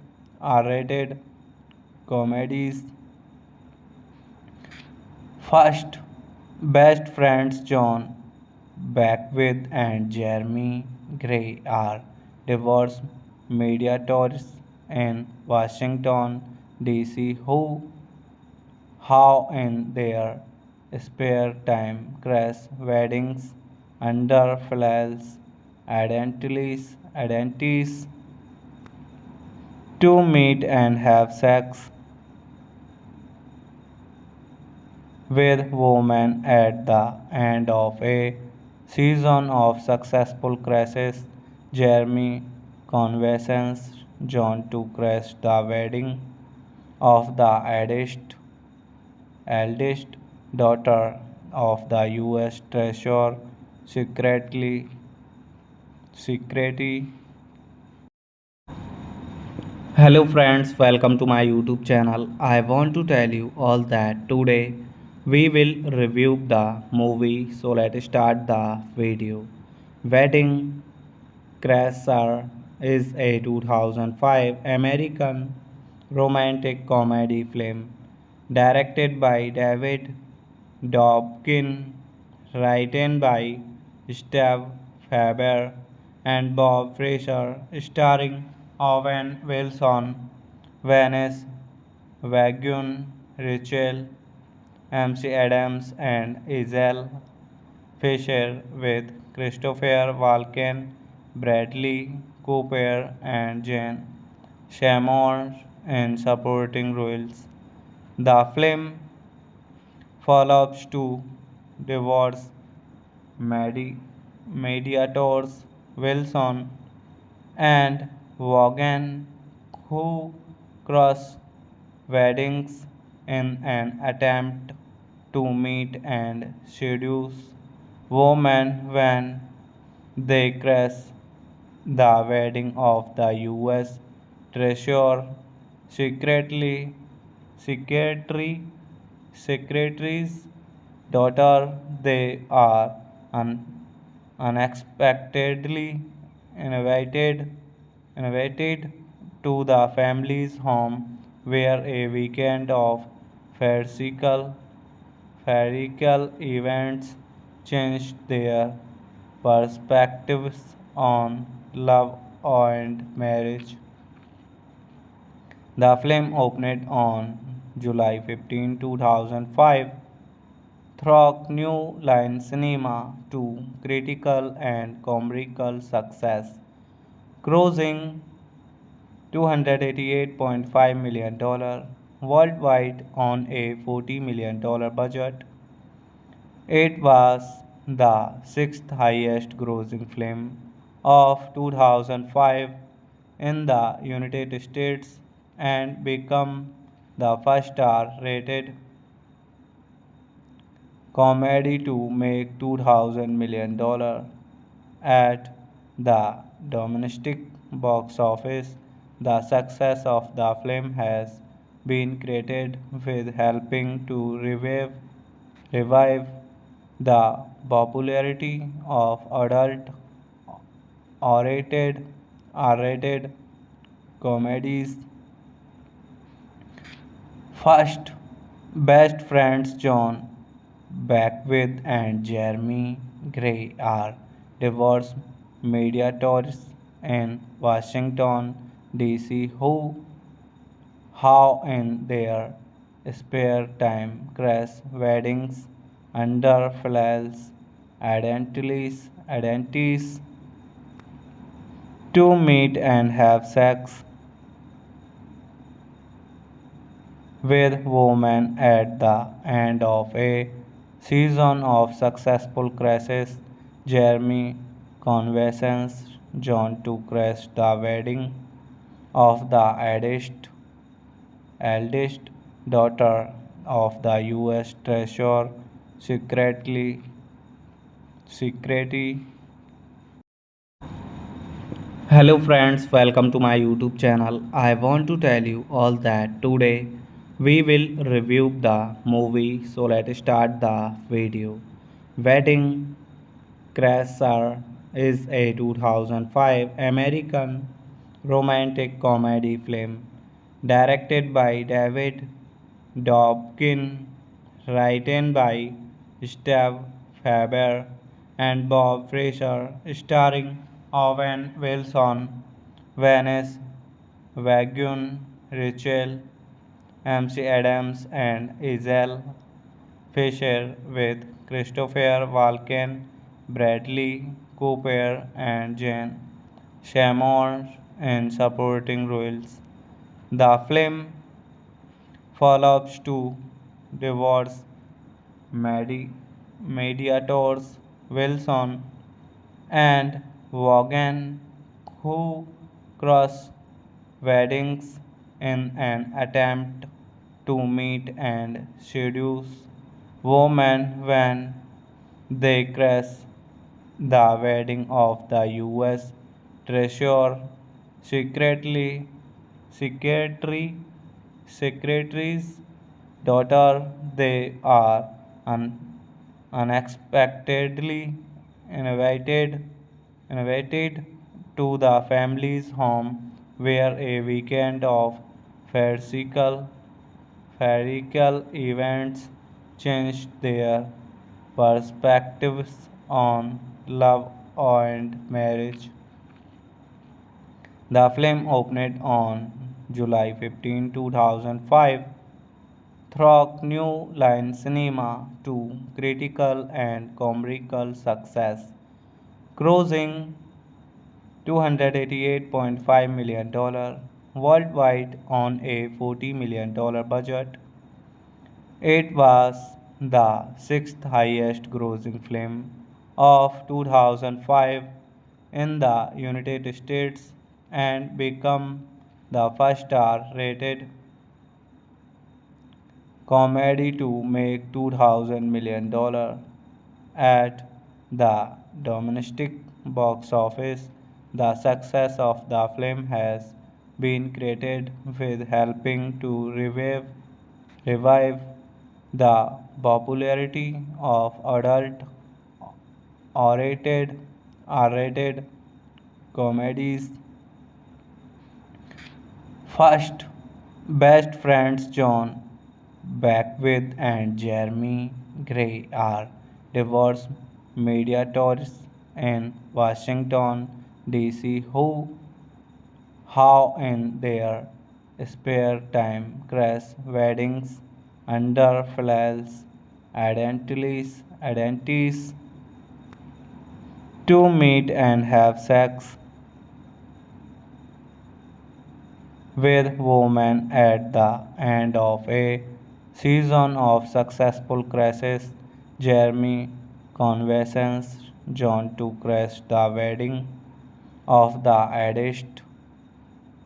comedies. First, best friends John Beckwith and Jeremy Gray are divorce mediators in Washington, D.C. who, how in their spare time, crash weddings under false identities to meet and have sex with women at the end of a season of successful crashes. Jeremy convinces John to crash the wedding of the eldest daughter of the U.S. Treasurer secretly. Hello friends, welcome to my YouTube channel. I want to tell you all that today we will review the movie. So let's start the video. Wedding Crasher is a 2005 American romantic comedy film directed by David Dobkin, written by Steve Faber and Bob Fraser, starring Owen Wilson, Vanessa Wagon, Rachel MC Adams, and Isabel Fisher, with Christopher Walken, Bradley Cooper, and Jane Seymour in supporting roles. The film follows two divorce medi- mediators, Wilson and Vaughan, who cross weddings in an attempt to meet and seduce women when they crash the wedding of the U.S. Treasurer secretary secretary's daughter. They are unexpectedly invited invited to the family's home where a weekend of farcical farcical events changed their perspectives on love and marriage. The film opened on July 15, 2005 through New Line Cinema to critical and commercial success, grossing $288.5 million worldwide on a $40 million budget. It was the sixth highest grossing film of 2005 in the United States and become the first star-rated comedy to make $200 million at the domestic box office. The success of the film has been credited with helping to revive the popularity of adult R-rated R-rated comedies. First, best friends John Beckwith and Jeremy Gray are divorced mediators in Washington, D.C. who, how in their spare time, crash weddings under false identities to meet and have sex with women at the end of a season of successful crashes. Jeremy convinces John to crash the wedding of the eldest daughter of the U.S. Treasurer secretly. Hello friends, welcome to my YouTube channel. I want to tell you all that today we will review the movie. So let's start the video. Wedding Crasher is a 2005 American romantic comedy film directed by David Dobkin, written by Steve Faber and Bob Fraser, starring Owen Wilson, Vanessa Wagun, Rachel MC Adams, and Iselle Fisher, with Christopher Walken, Bradley Cooper, and Jane Seymour in supporting roles. The film follows two divorce mediators, Wilson and Vaughan, who cross weddings in an attempt to meet and seduce women when they crash the wedding of the U.S. Treasurer secretly secretary secretary's daughter. They are unexpectedly invited invited to the family's home where a weekend of farcical events changed their perspectives on love and marriage. The film opened on July 15, 2005 through New Line Cinema to critical and commercial success, grossing $288.5 million worldwide on a $40 million budget. It was the sixth highest grossing film of 2005 in the United States and became the first star-rated comedy to make $200 million at the domestic box office. The success of the film has been credited with helping to revive the popularity of adult R-rated comedies. First, best friends John Beckwith and Jeremy Gray are divorce mediators in Washington, D.C. who, how in their spare time, crash weddings under false identities to meet and have sex with women at the end of a season of successful crashes. Jeremy convinces John to crash the wedding of the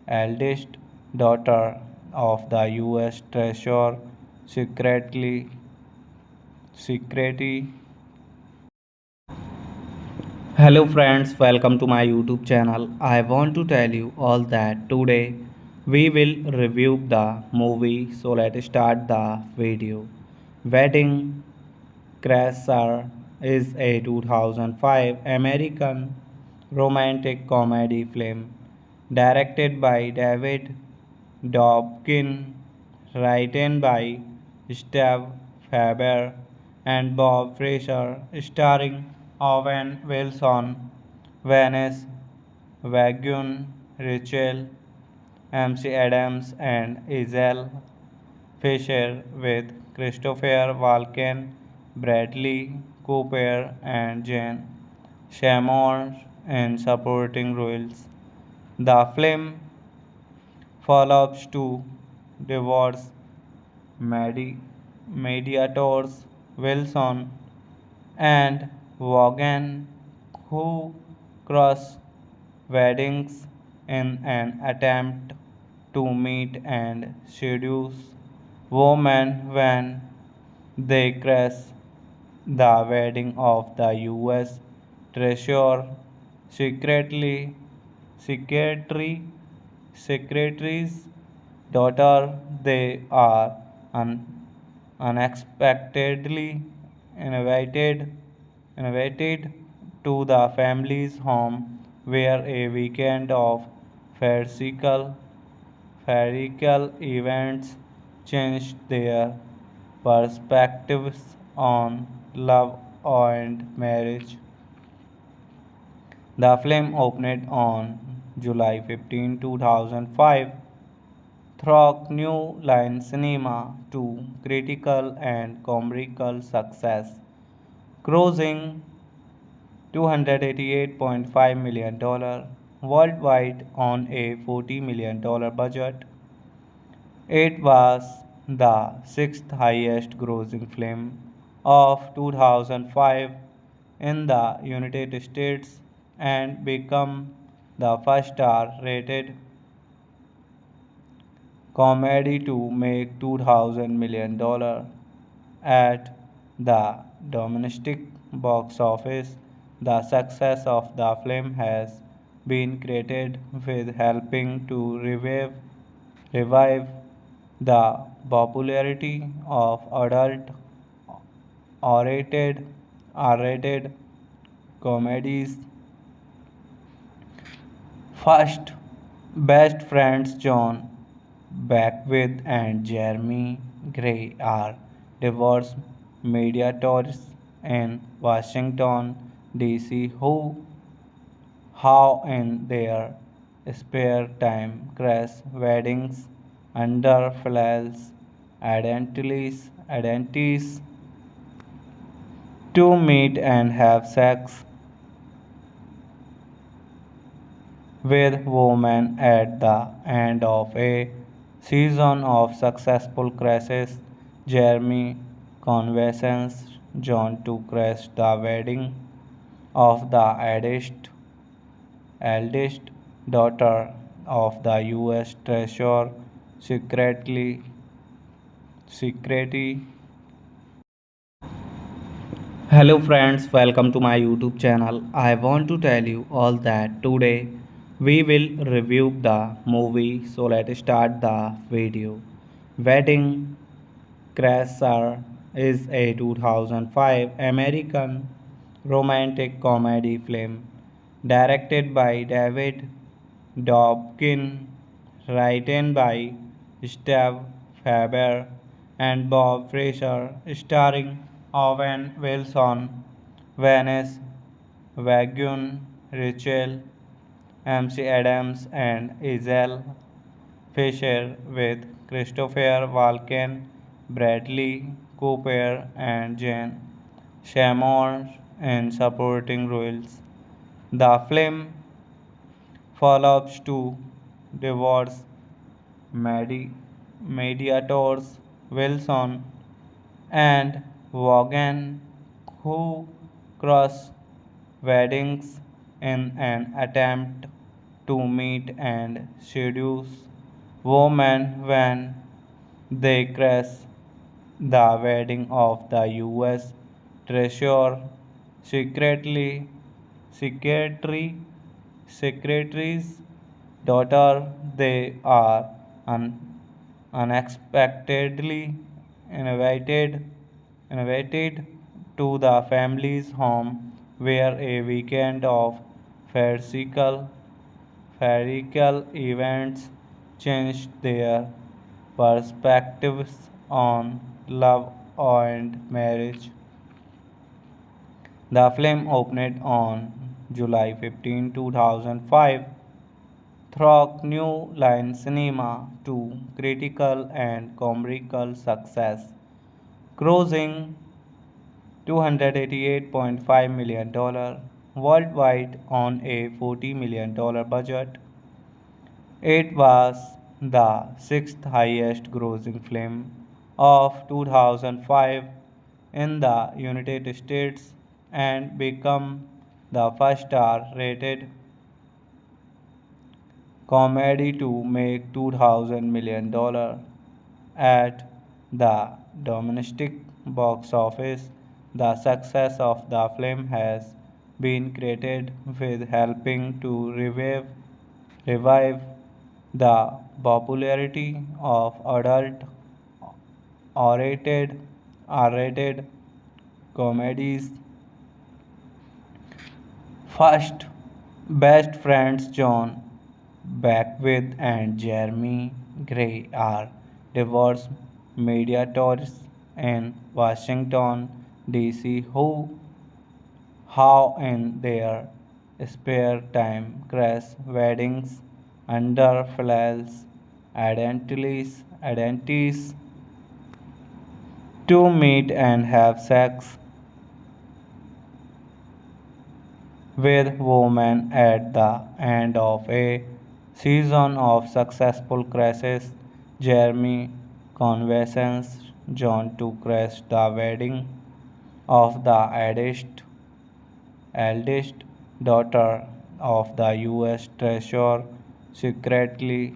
eldest daughter of the U.S. Treasurer Secretary. Hello friends, welcome to my YouTube channel. I want to tell you all that today we will review the movie. So let's start the video. Wedding Crasher is a 2005 American romantic comedy film directed by David Dobkin, written by Steve Faber and Bob Fraser, starring Owen Wilson, Vanessa Wagun, Rachel MC Adams, and Iselle Fisher, with Christopher Walken, Bradley Cooper, and Jane Seymour in supporting roles. The film follows two divorce mediators, Wilson and Vaughan, who cross weddings in an attempt to meet and seduce women when they crash the wedding of the U.S. Treasurer secretly secretary secretary's daughter. They are un- unexpectedly invited invited to the family's home, where a weekend of farcical farcical events changed their perspectives on love and marriage. The film opened on July 15, 2005 through New Line Cinema to critical and commercial success, grossing $288.5 million worldwide on a $40 million budget. It was the sixth highest grossing film of 2005 in the United States and became the first star rated comedy to make $200 million at the domestic box office. The success of the film has been credited with helping to revive the popularity of adult R-rated comedies. First, best friends John Beckwith and Jeremy Gray are divorce mediators in Washington, D.C., who, how in their spare time, crash weddings under false identities to meet and have sex with women. At the end of a season of successful crashes, Jeremy convinces John to crash the wedding of the eldest daughter of the U.S. Treasurer Secretary. Hello friends, welcome to my YouTube channel. I want to tell you all that today we will review the movie. So let's start the video. Wedding Crasher is a 2005 American romantic comedy film directed by David Dobkin, written by Steve Faber and Bob Fraser, starring Owen Wilson, Vanessa Wagun, Rachel MC Adams, and Iselle Fisher, with Christopher Walken, Bradley Cooper, and Jane Seymour in supporting roles. The film follows two divorce mediators, Wilson and Vaughan, who cross weddings in an attempt to meet and seduce women when they crash the wedding of the U.S. Treasurer secretly secretary secretary's daughter. They are unexpectedly invited invited to the family's home where a weekend of farcical farcical events changed their perspectives on love and marriage. The film opened on July 15, 2005 through New Line Cinema to critical and commercial success, grossing $288.5 million worldwide on a $40 million budget. It was the sixth highest grossing film of 2005 in the United States and became the first R-rated comedy to make $200 million at the domestic box office. The success of the film has been credited with helping to revive the popularity of adult R-rated R-rated comedies. First, best friends John Beckwith and Jeremy Gray are divorced mediators in Washington, D.C. who, how in their spare time, crash weddings under false identities to meet and have sex with women at the end of a season of successful crashes. Jeremy convinces John to crash the wedding of the eldest daughter of the U.S. Treasurer secretly.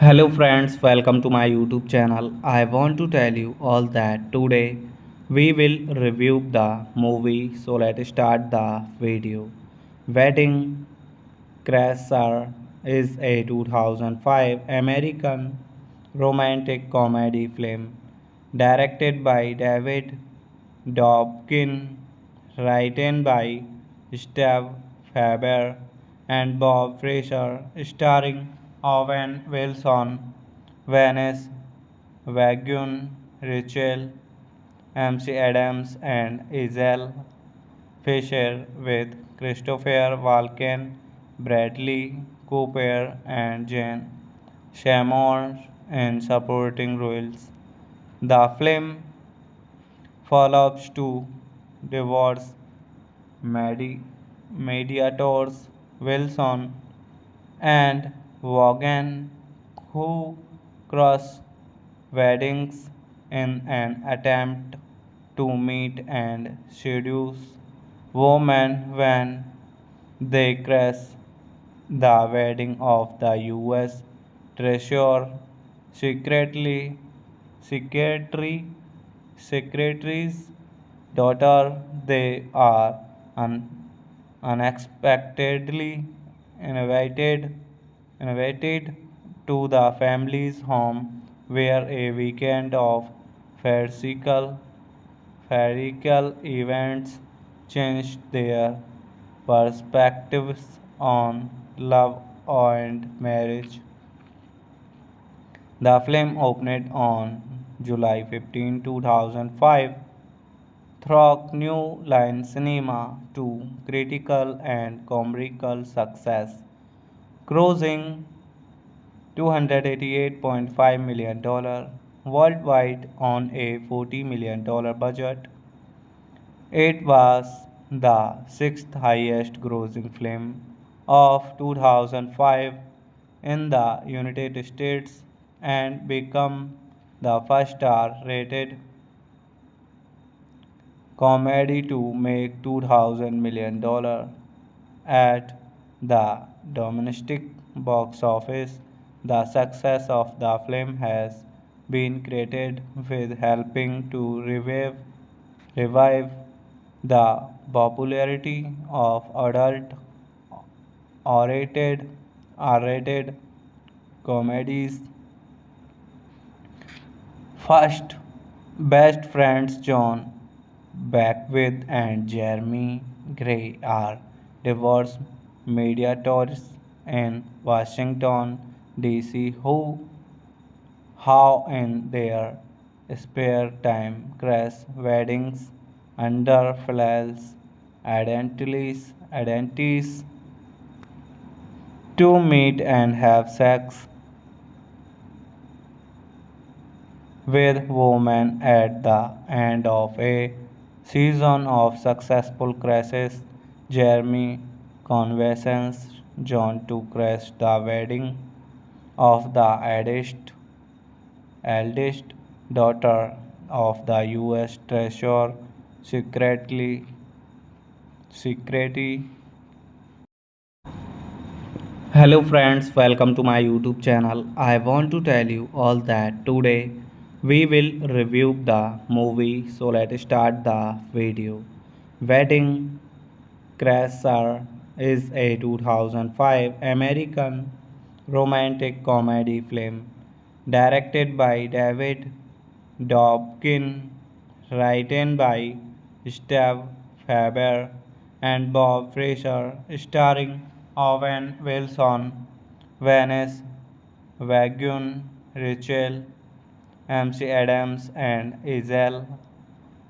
Hello friends, welcome to my YouTube channel. I want to tell you all that today we will review the movie. So let's start the video. Wedding Crasher is a 2005 American romantic comedy film directed by David Dobkin, written by Steve Faber and Bob Fraser, starring Owen Wilson, Vanessa Wagun, Rachel MC Adams, and Iselle Fisher, with Christopher Walken, Bradley Cooper, and Jane Seymour in supporting roles. The film follows two divorce mediators, Wilson and Vaughan, who cross weddings in an attempt to meet and seduce women when they crash the wedding of the U.S. Treasurer secretly secretary secretary's daughter. They are unexpectedly invited invited to the family's home where a weekend of farcical farcical events changed their perspectives on love and marriage. The film opened on July 15, 2005 through New Line Cinema to critical and commercial success, grossing $288.5 million worldwide on a $40 million budget. It was the sixth highest grossing film of 2005 in the United States and became the first R rated comedy to make $2,000 million at the domestic box office. The success of the film has been credited with helping to revive the popularity of adult R-rated, R-rated comedies. First, best friends John Beckwith and Jeremy Gray are divorce mediators in Washington, D.C. who, how in their spare time, crash weddings under false identities to meet and have sex with women at the end of a season of successful crashes. Jeremy convinces John to crash the wedding of the eldest daughter of the U.S. Treasurer secretly. Hello friends, welcome to my YouTube channel. I want to tell you all that today we will review the movie. So let's start the video. Wedding Crasher is a 2005 American romantic comedy film directed by David Dobkin, written by Steve Faber and Bob Fraser, starring Owen Wilson, Vanessa Wagon, Rachel MC Adams, and Isabel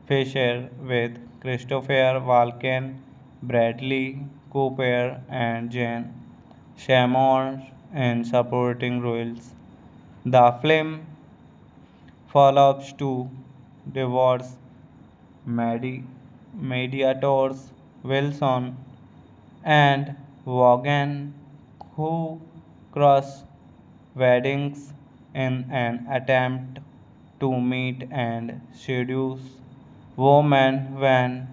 Fisher, with Christopher Walken, Bradley Cooper, and Jane Seymour in supporting roles. The film follows two divorce medi- mediators, Wilson and Vaughan, who cross weddings in an attempt to meet and seduce women when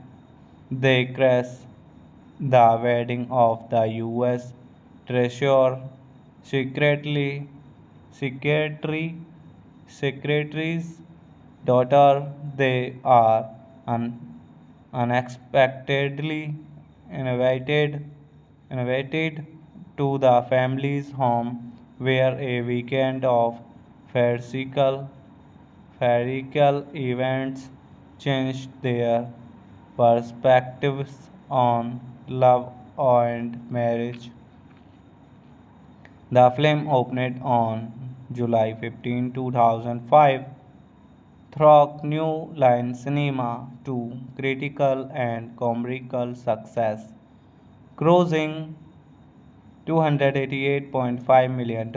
they crash the wedding of the U.S. Treasurer secretly secretary secretary's daughter. They are unexpectedly invited invited to the family's home where a weekend of farcical farcical events changed their perspectives on love and marriage. The film opened on July 15, 2005 through New Line Cinema to critical and commercial success, grossing $288.5 million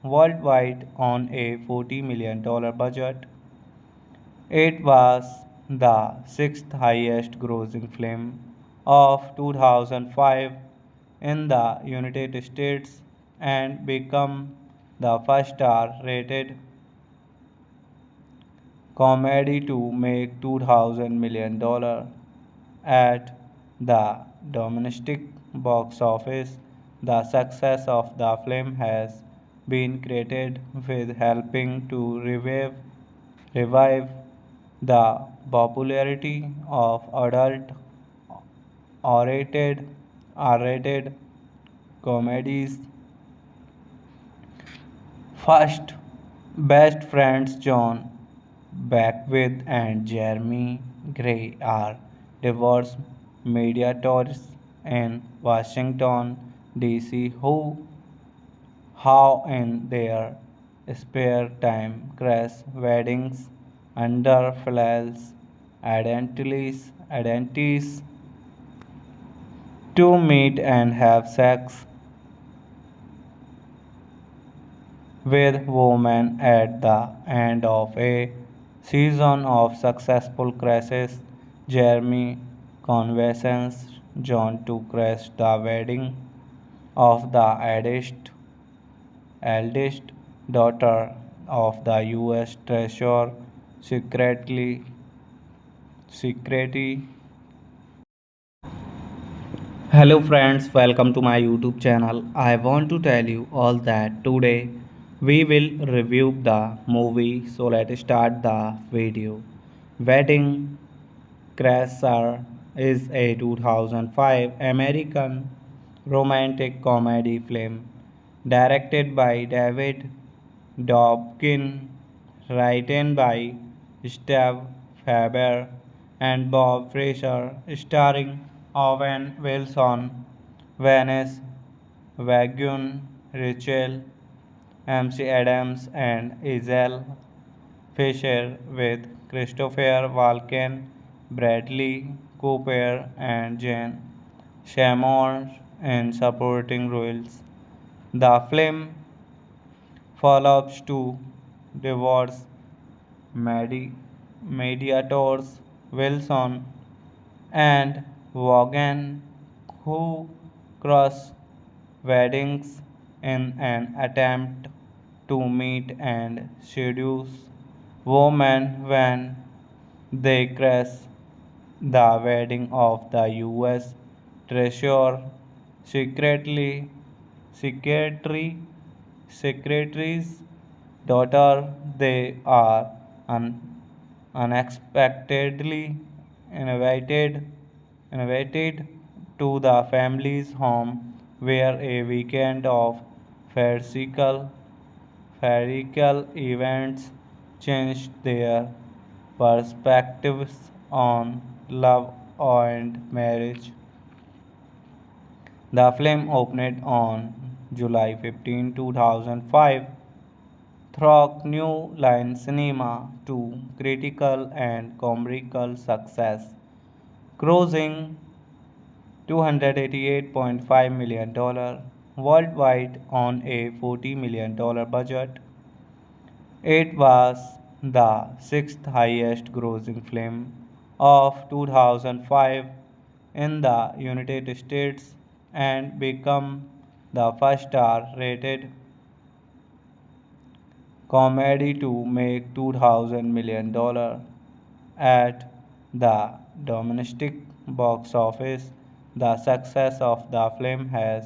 worldwide on a $40 million budget. It was the sixth highest grossing film of 2005 in the United States and became the first R-rated comedy to make $2,000 million at the domestic box office. The success of the film has been credited with helping to revive the popularity of adult R-rated R-rated comedies. First, best friends John Beckwith and Jeremy Gray are divorce mediators in Washington, D.C. who, how in their spare time, crash weddings under false identities to meet and have sex with women at the end of a season of successful crashes. Jeremy convinces John to crash the wedding of the eldest daughter of the U.S. Treasurer secretly security. Hello friends, welcome to my YouTube channel. I want to tell you all that today we will review the movie. So let's start the video. Wedding Crasher is a 2005 American romantic comedy film directed by David Dobkin, written by Steve Faber and Bob Fraser, starring Owen Wilson, Vanessa Wagun, Rachel MC Adams, and Iselle Fisher, with Christopher Walken, Bradley Cooper, and Jane Seymour in supporting roles. The film follows two divorce mediators, Wilson and Vaughan, who cross weddings in an attempt to meet and seduce women when they crash the wedding of the U.S. Treasurer secretly secretary secretary's daughter. They are unexpectedly invited invited to the family's home, where a weekend of farcical events changed their perspectives on love and marriage. The film opened on July 15, 2005 through New Line Cinema to critical and commercial success, grossing $288.5 million worldwide on a $40 million budget. It was the sixth highest grossing film of 2005 in the United States and became the first star rated comedy to make $200 million at the domestic box office. The success of the film has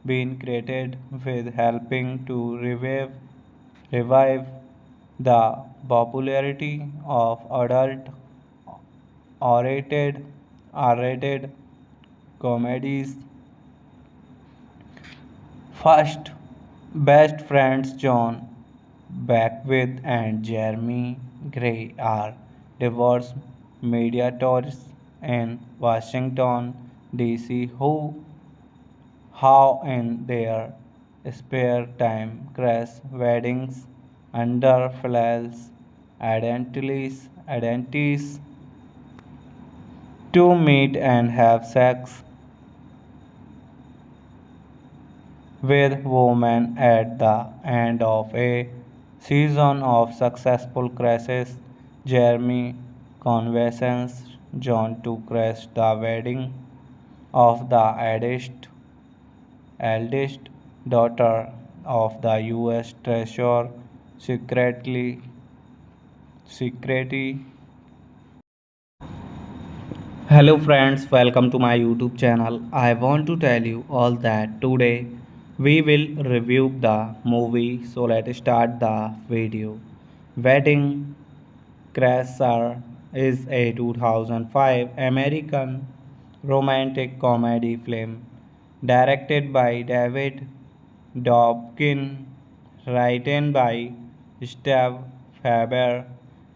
been credited with helping to revive the popularity of adult R-rated, R-rated comedies. First, best friends John Beckwith and Jeremy Gray are divorce mediators in Washington, D.C., who, how in their spare time, crash weddings under false identities to meet and have sex with women. At the end of a season of successful crashes, Jeremy convinces John to crash the wedding of the eldest daughter of the U.S. Treasurer secretly. Hello friends, welcome to my YouTube channel. I want to tell you all that today we will review the movie. So let's start the video. Wedding Crasher is a 2005 American romantic comedy film directed by David Dobkin, written by Steve Faber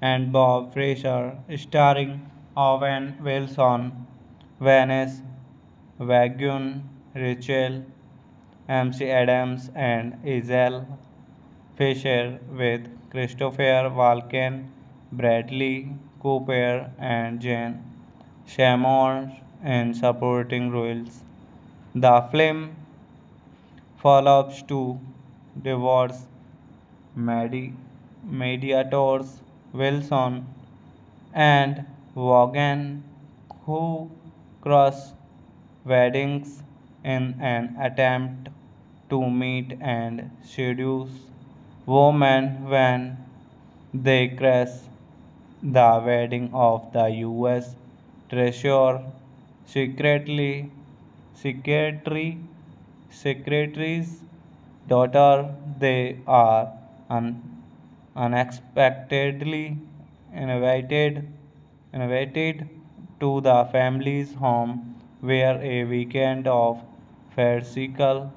and Bob Fraser, starring Owen Wilson, Vanessa Wagun, Rachel MC Adams, and Iselle Fisher, with Christopher Walken, Bradley Cooper, and Jane Seymour in supporting roles. The film follows two divorce mediators, Wilson and Vaughan, who cross weddings in an attempt to meet and seduce women when they crash the wedding of the U.S. Treasurer secretly secretary secretary's daughter. They are unexpectedly invited invited to the family's home where a weekend of farcical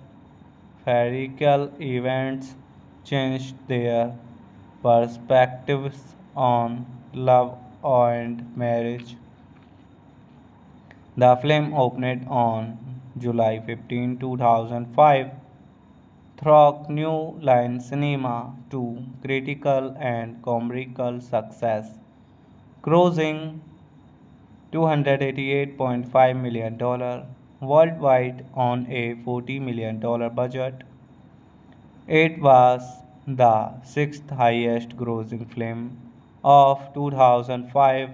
Farcical events changed their perspectives on love and marriage. The film opened on July 15, 2005, through New Line Cinema to critical and commercial success, grossing $288.5 million worldwide on a $40 million budget. It was the sixth highest grossing film of 2005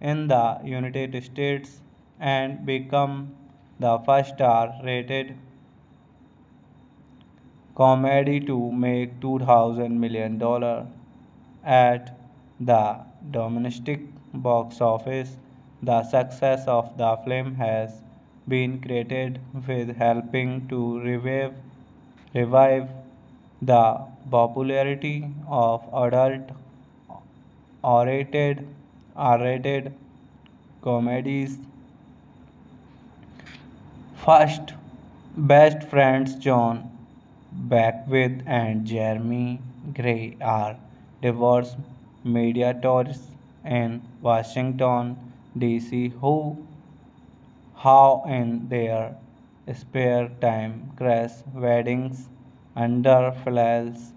in the United States and became the first star rated comedy to make $200 million at the domestic box office. The success of the film has been credited with helping to revive the popularity of adult R-rated comedies. First, best friends John Beckwith and Jeremy Gray are divorce mediators in Washington, D.C. who, how in their spare time, crash weddings under false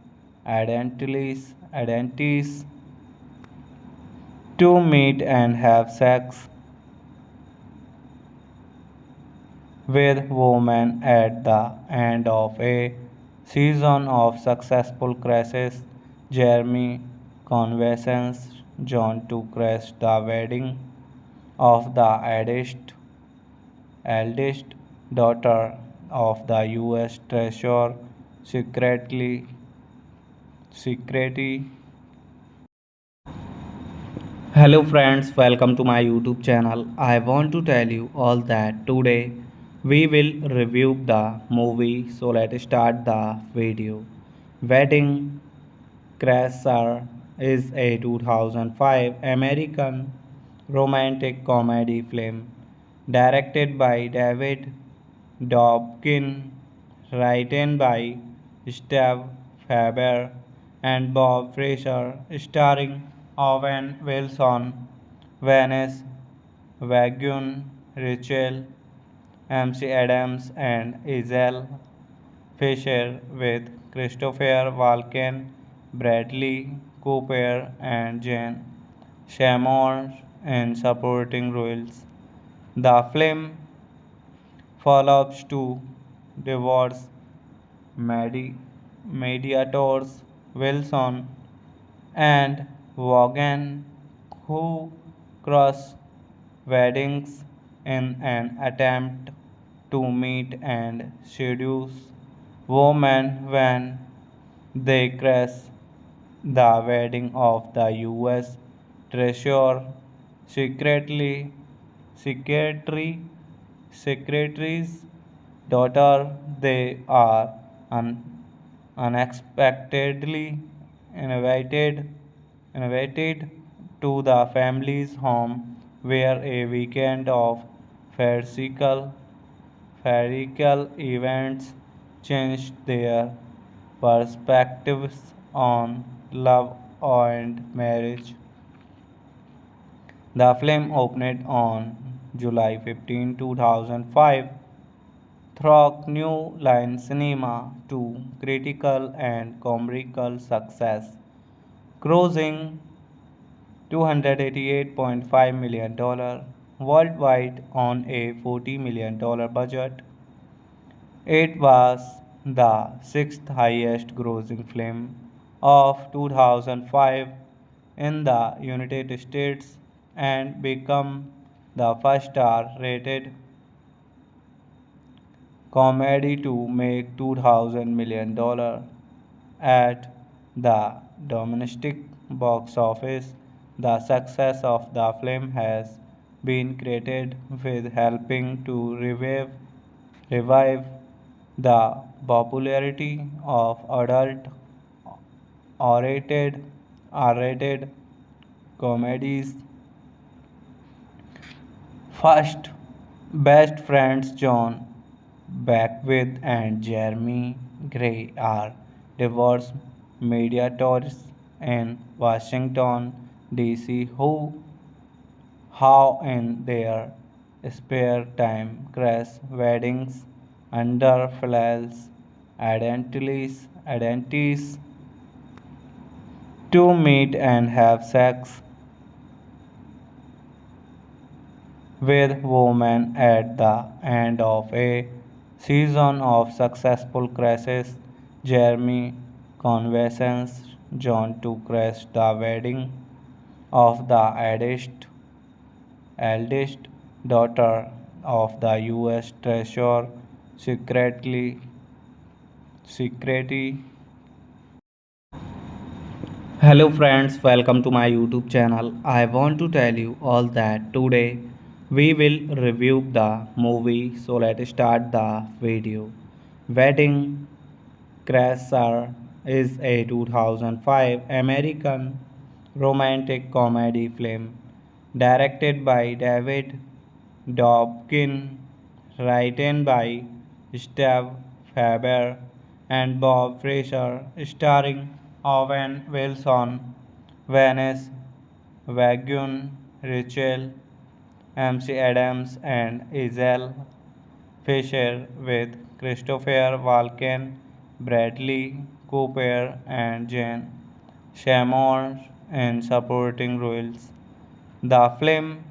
identities to meet and have sex with women at the end of a season of successful crashes. Jeremy convinces John to crash the wedding of the eldest daughter of the U.S. Treasurer secretly. Hello friends, welcome to my YouTube channel. I want to tell you all that today we will review the movie. So let's start the video. Wedding Crasher is a 2005 American romantic comedy film directed by David Dobkin, written by Steve Faber and Bob Fraser, starring Owen Wilson, Vanessa Wagon, Rachel MC Adams, and Isabel Fisher, with Christopher Walken, Bradley Cooper, and Jane Seymour in supporting roles. The film follows two divorce medi- mediators, Wilson and Vaughan, who cross weddings in an attempt to meet and seduce women when they crash the wedding of the U.S. Treasurer secretly secretary secretary's daughter. They are unexpectedly invited invited to the family's home where a weekend of farcical farcical events changed their perspectives on love and marriage. The film opened on July 15, 2005, through New Line Cinema to critical and commercial success, grossing $288.5 million worldwide on a $40 million budget. It was the sixth highest grossing film of 2005 in the United States and became the first R rated comedy to make $200 million at the domestic box office. The success of the film has been credited with helping to revive the popularity of adult R-rated, R-rated comedies. First, best friends John Beckwith and Jeremy Gray are divorced mediators in Washington, D.C. who, how in their spare time, crash weddings under false identities to meet and have sex with women at the end of a season of successful crashes. Jeremy convinces John to crash the wedding of the eldest daughter of the U.S. Treasurer secretly. Hello friends, welcome to my YouTube channel. I want to tell you all that today we will review the movie. So let's start the video. Wedding Crasher is a 2005 American romantic comedy film directed by David Dobkin, written by Steve Faber and Bob Fraser, starring Owen Wilson, Vanessa Wagun, Rachel MC Adams, and Iselle Fisher, with Christopher Walken, Bradley Cooper, and Jane Seymour in supporting roles. The film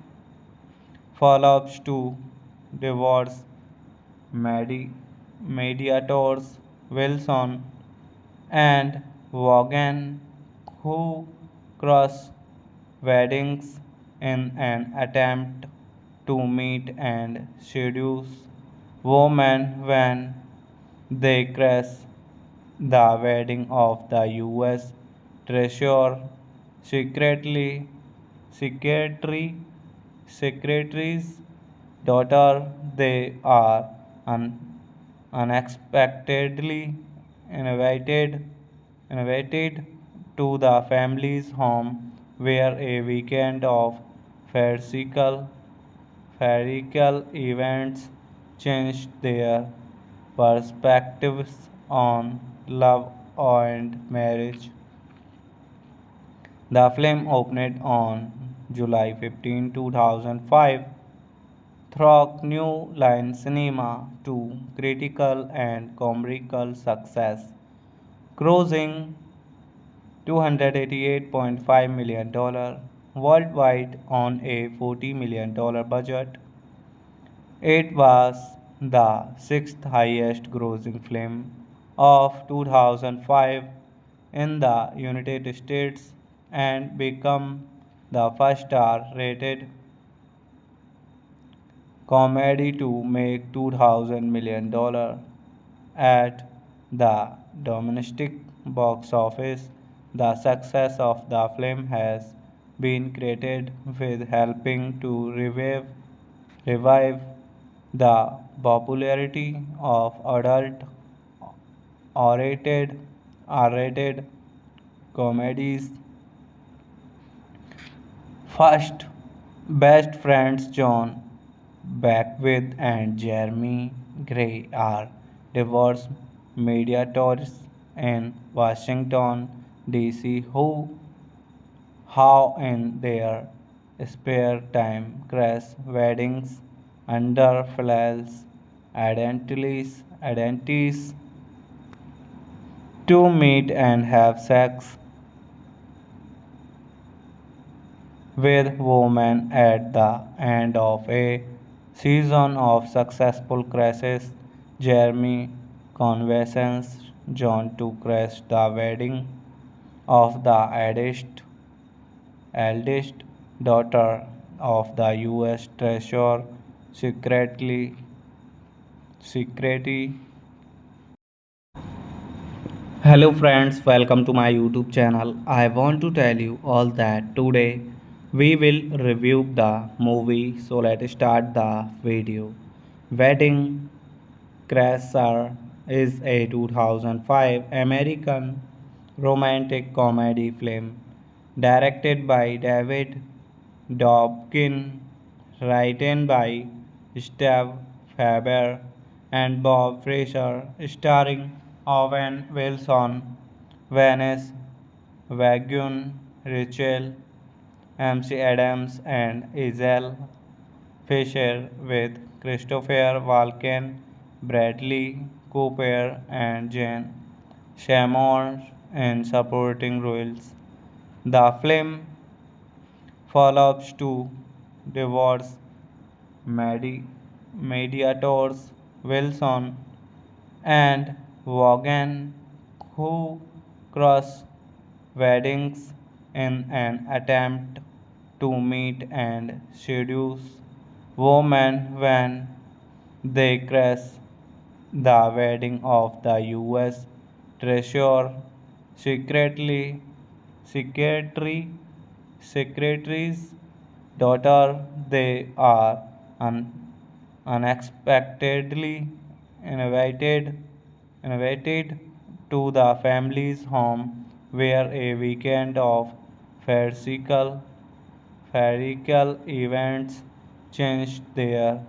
follows two divorce mediators, Wilson and Vaughan, who cross weddings in an attempt to meet and seduce women when they crash the wedding of the U.S. Treasurer secretly secretary secretary's daughter. They are unexpectedly invited invited to the family's home, where a weekend of farcical farcical events changed their perspectives on love and marriage. The film opened on July 15, 2005 through New Line Cinema to critical and commercial success, grossing $288.5 million worldwide on a $40 million budget. It was the sixth highest grossing film of 2005 in the United States and became the first R-rated comedy to make $200 million at the domestic box office. The success of the film has been credited with helping to revive the popularity of adult R-rated comedies. First, best friends John Beckwith and Jeremy Gray are divorce mediators in Washington, D.C. who, how in their spare time, crash weddings under false identities to meet and have sex with women at the end of a season of successful crashes. Jeremy convinces John to crash the wedding of the eldest daughter of the U.S. Treasurer secretly. Hello friends, welcome to my YouTube channel. I want to tell you all that today We will review the movie, so let's start the video. Wedding Crasher is a 2005 American romantic comedy film directed by David Dobkin, written by Steve Faber and Bob Fraser, starring Owen Wilson, Vanessa Wagon, Rachel MC Adams, and Isabel Fisher, with Christopher Walken, Bradley Cooper, and Jane Seymour in supporting roles. The film follows two divorce medi- mediators, Wilson and Vaughan, who cross weddings in an attempt to meet and seduce women when they crash the wedding of the U.S. Treasurer secretly secretary secretary's daughter. They are unexpectedly invited invited to the family's home where a weekend of farcical Farcical events changed their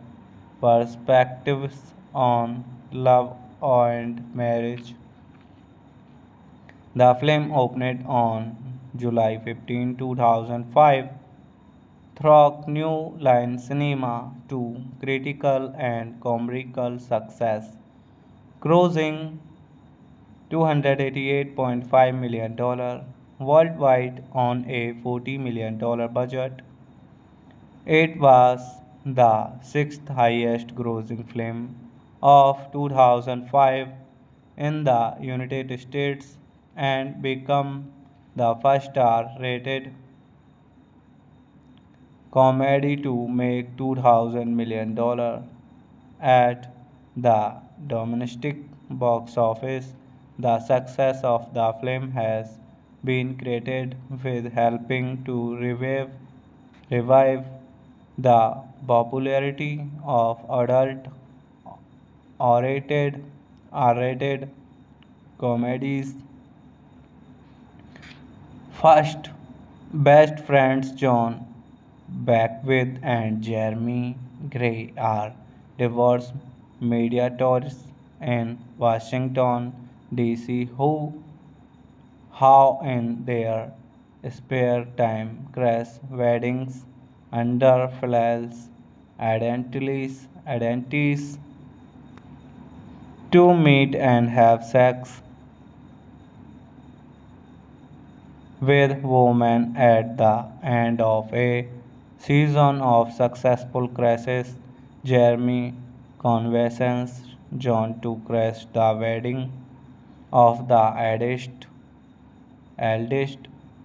perspectives on love and marriage. The film opened on July 15, 2005 through New Line Cinema to critical and commercial success, grossing $288.5 million worldwide on a $40 million budget. It was the sixth highest grossing film of 2005 in the United States and became the first star rated comedy to make $200 million at the domestic box office. The success of the film has been credited with helping to revive the popularity of adult R-rated, R-rated comedies. First, best friends John Beckwith and Jeremy Gray are divorce mediators in Washington, D.C. who, how in their spare time, crash weddings under false identities to meet and have sex with women at the end of a season of successful crashes. Jeremy convinces John to crash the wedding of the eldest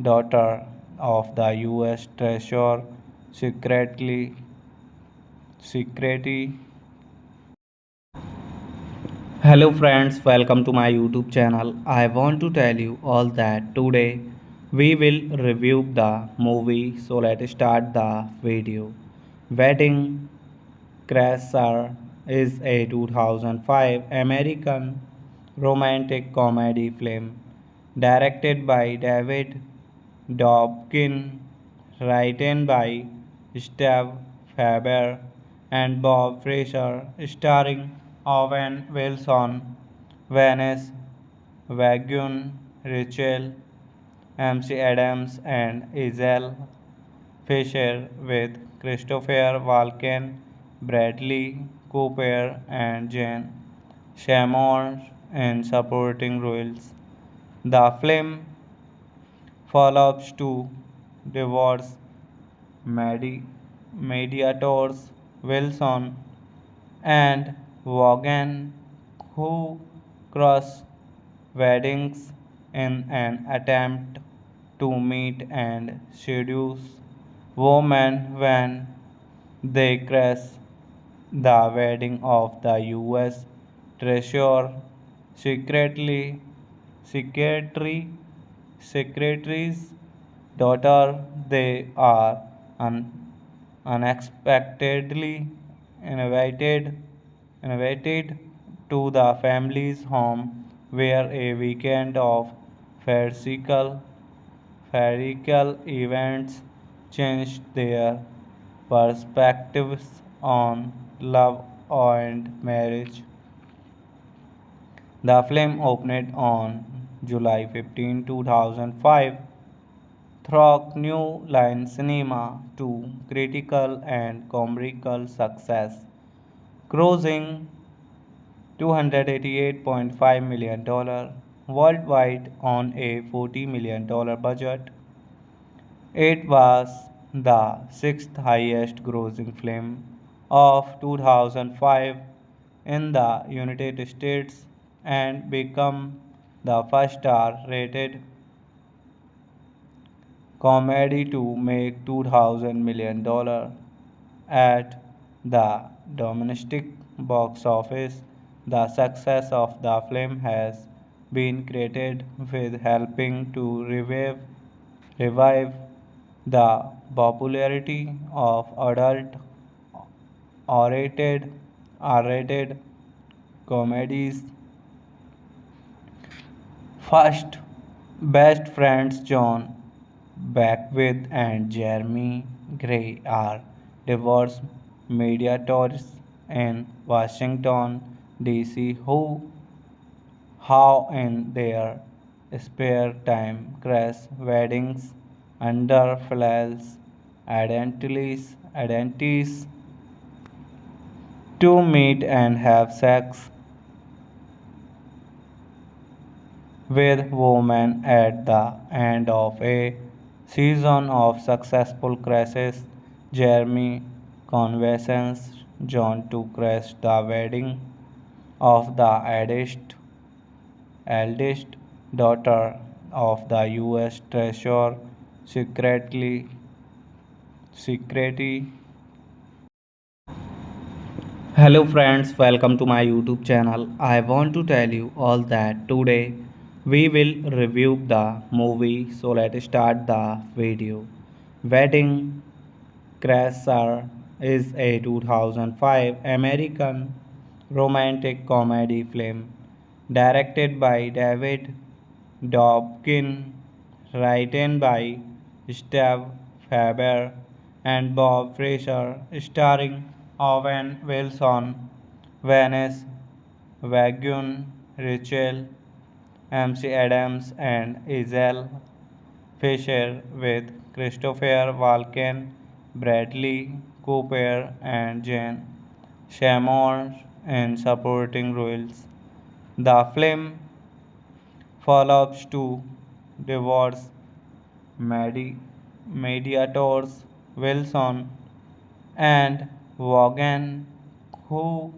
daughter of the U.S. Treasurer secretly. Hello friends, welcome to my YouTube channel. I want to tell you all that today we will review the movie, so let's start the video. Wedding Crasher is a 2005 American romantic comedy film directed by David Dobkin, written by Steve Faber and Bob Fraser, starring Owen Wilson, Vanessa Wagon, Rachel MC Adams, and Isabel Fisher, with Christopher Walken, Bradley Cooper, and Jane Seymour in supporting roles. The film follows two divorce mediators, Wilson and Vaughan, who cross weddings in an attempt to meet and seduce women when they crash the wedding of the U.S. Treasurer secretary secretary's daughter. They are un- unexpectedly invited invited to the family's home where a weekend of farcical events changed their perspectives on love and marriage. The film opened on July 15, 2005 through New Line Cinema to critical and commercial success, grossing $288.5 million worldwide on a $40 million budget. It was the sixth highest grossing film of 2005 in the United States and became the first star rated comedy to make $2,000 million at the domestic box office. The success of the film has been credited with helping to revive the popularity of adult R-rated, R-rated comedies. First, best friends John Beckwith and Jeremy Gray are divorced mediators in Washington, D.C. who, how in their spare time, crash weddings under false identities to meet and have sex with women at the end of a season of successful crashes. Jeremy convinces John to crash the wedding of the eldest daughter of the U.S. Treasurer secretly. Hello friends, welcome to my YouTube channel. I want to tell you all that today we will review the movie. So let's start the video. Wedding Crasher is a 2005 American romantic comedy film directed by David Dobkin, written by Steve Faber and Bob Fraser, starring Owen Wilson, Vanessa Wagun, Rachel MC Adams, and Iselle Fisher, with Christopher Walken, Bradley Cooper, and Jane Seymour in supporting roles. The film follows two divorce mediators, Wilson and Vaughan, who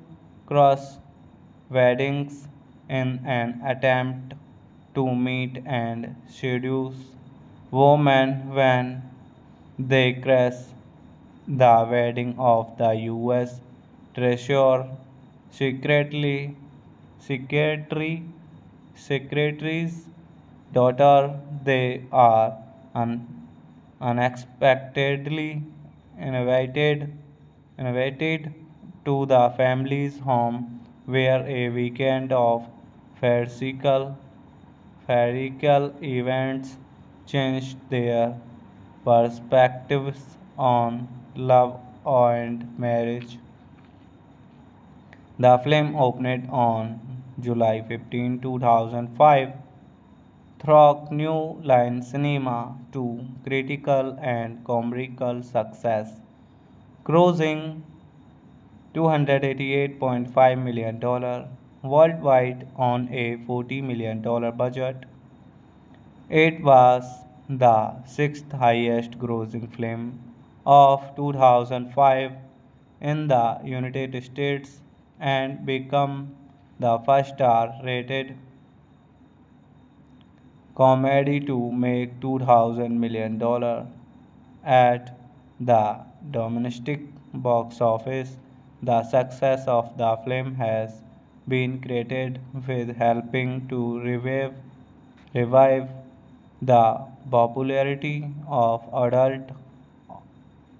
cross weddings in an attempt to meet and seduce women when they crash the wedding of the U.S. Treasurer secretly secretary secretary's daughter. They are unexpectedly invited invited to the family's home where a weekend of farcical farcical events changed their perspectives on love and marriage. The film opened on July 15, 2005 through New Line Cinema to critical and commercial success, grossing $288.5 million worldwide on a $40 million budget. It was the sixth highest grossing film of 2005 in the United States and became the first R rated comedy to make $2,000 million at the domestic box office. The success of the film has been credited with helping to revive the popularity of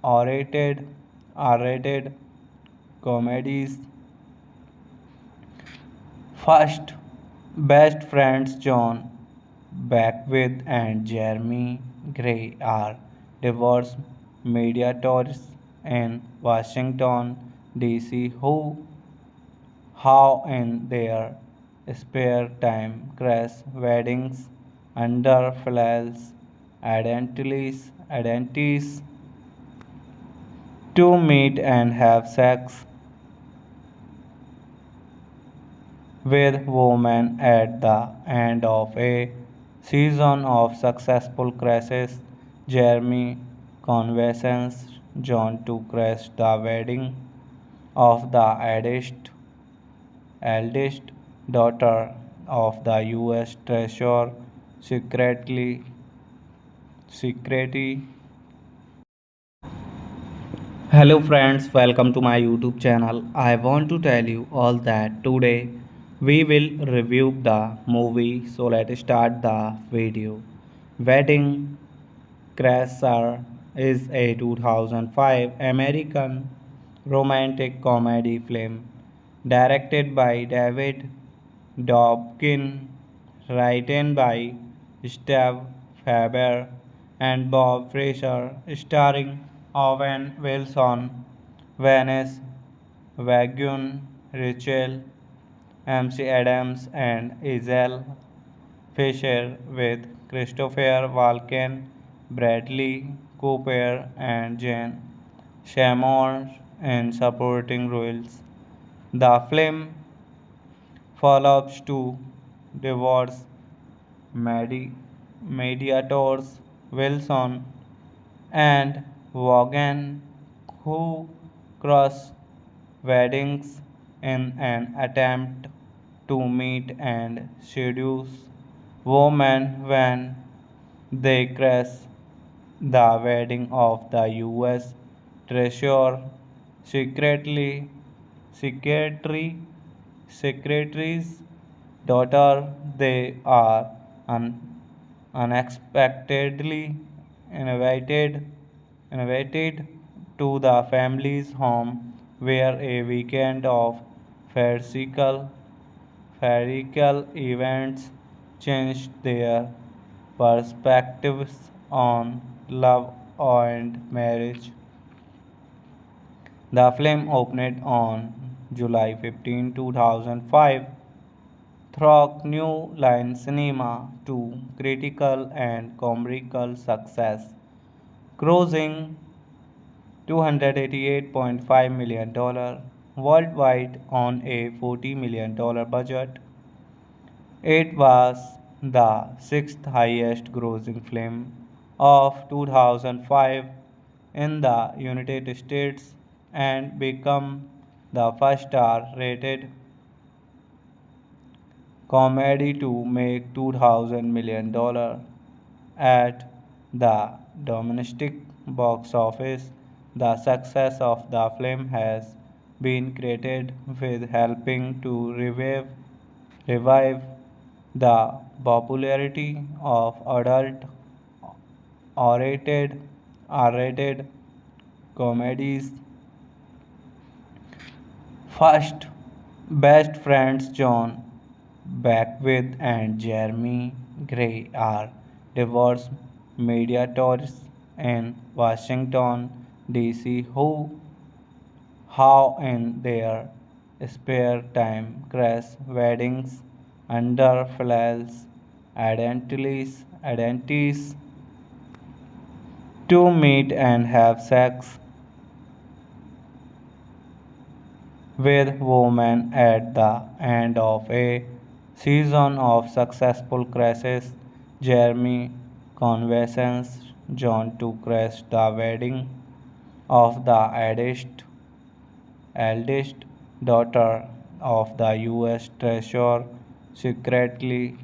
R-rated, R-rated comedies. First, best friends John Beckwith and Jeremy Gray are divorced mediators in Washington, D.C. who, how in their spare time, crash weddings under false identities to meet and have sex with women at the end of a season of successful crashes. Jeremy convinces John to crash the wedding of the eldest daughter of the U.S. Treasurer secretly. Hello friends, welcome to my YouTube channel. I want to tell you all that today we will review the movie. So let's start the video. Wedding Crasher is a 2005 American romantic comedy film directed by David Dobkin, written by Steve Faber and Bob Fraser, starring Owen Wilson, Vanessa Wagon, Rachel MC Adams, and Isabel Fisher, with Christopher Walken, Bradley Cooper, and Jane Seymour in supporting roles. The film follows two divorce medi- mediators, Wilson and Vaughan, who cross weddings in an attempt to meet and seduce women when they crash the wedding of the U.S. Treasurer secretly secretary secretary's daughter. They are unexpectedly invited invited to the family's home where a weekend of farcical farcical events changed their perspectives on love and marriage. The film opened on July 15, 2005 through New Line Cinema to critical and commercial success, grossing $288.5 million worldwide on a $40 million budget. It was the sixth highest grossing film of 2005 in the United States and became the first R-rated comedy to make $200 million at the domestic box office. The success of the film has been credited with helping to revive the popularity of adult R-rated, R-rated comedies. First, best friends John Beckwith and Jeremy Gray are divorce mediators in Washington, D.C. who, how in their spare time, crash weddings under false identities to meet and have sex with women at the end of a season of successful crashes. Jeremy convinces John to crash the wedding of the eldest daughter of the U.S. Treasurer secretly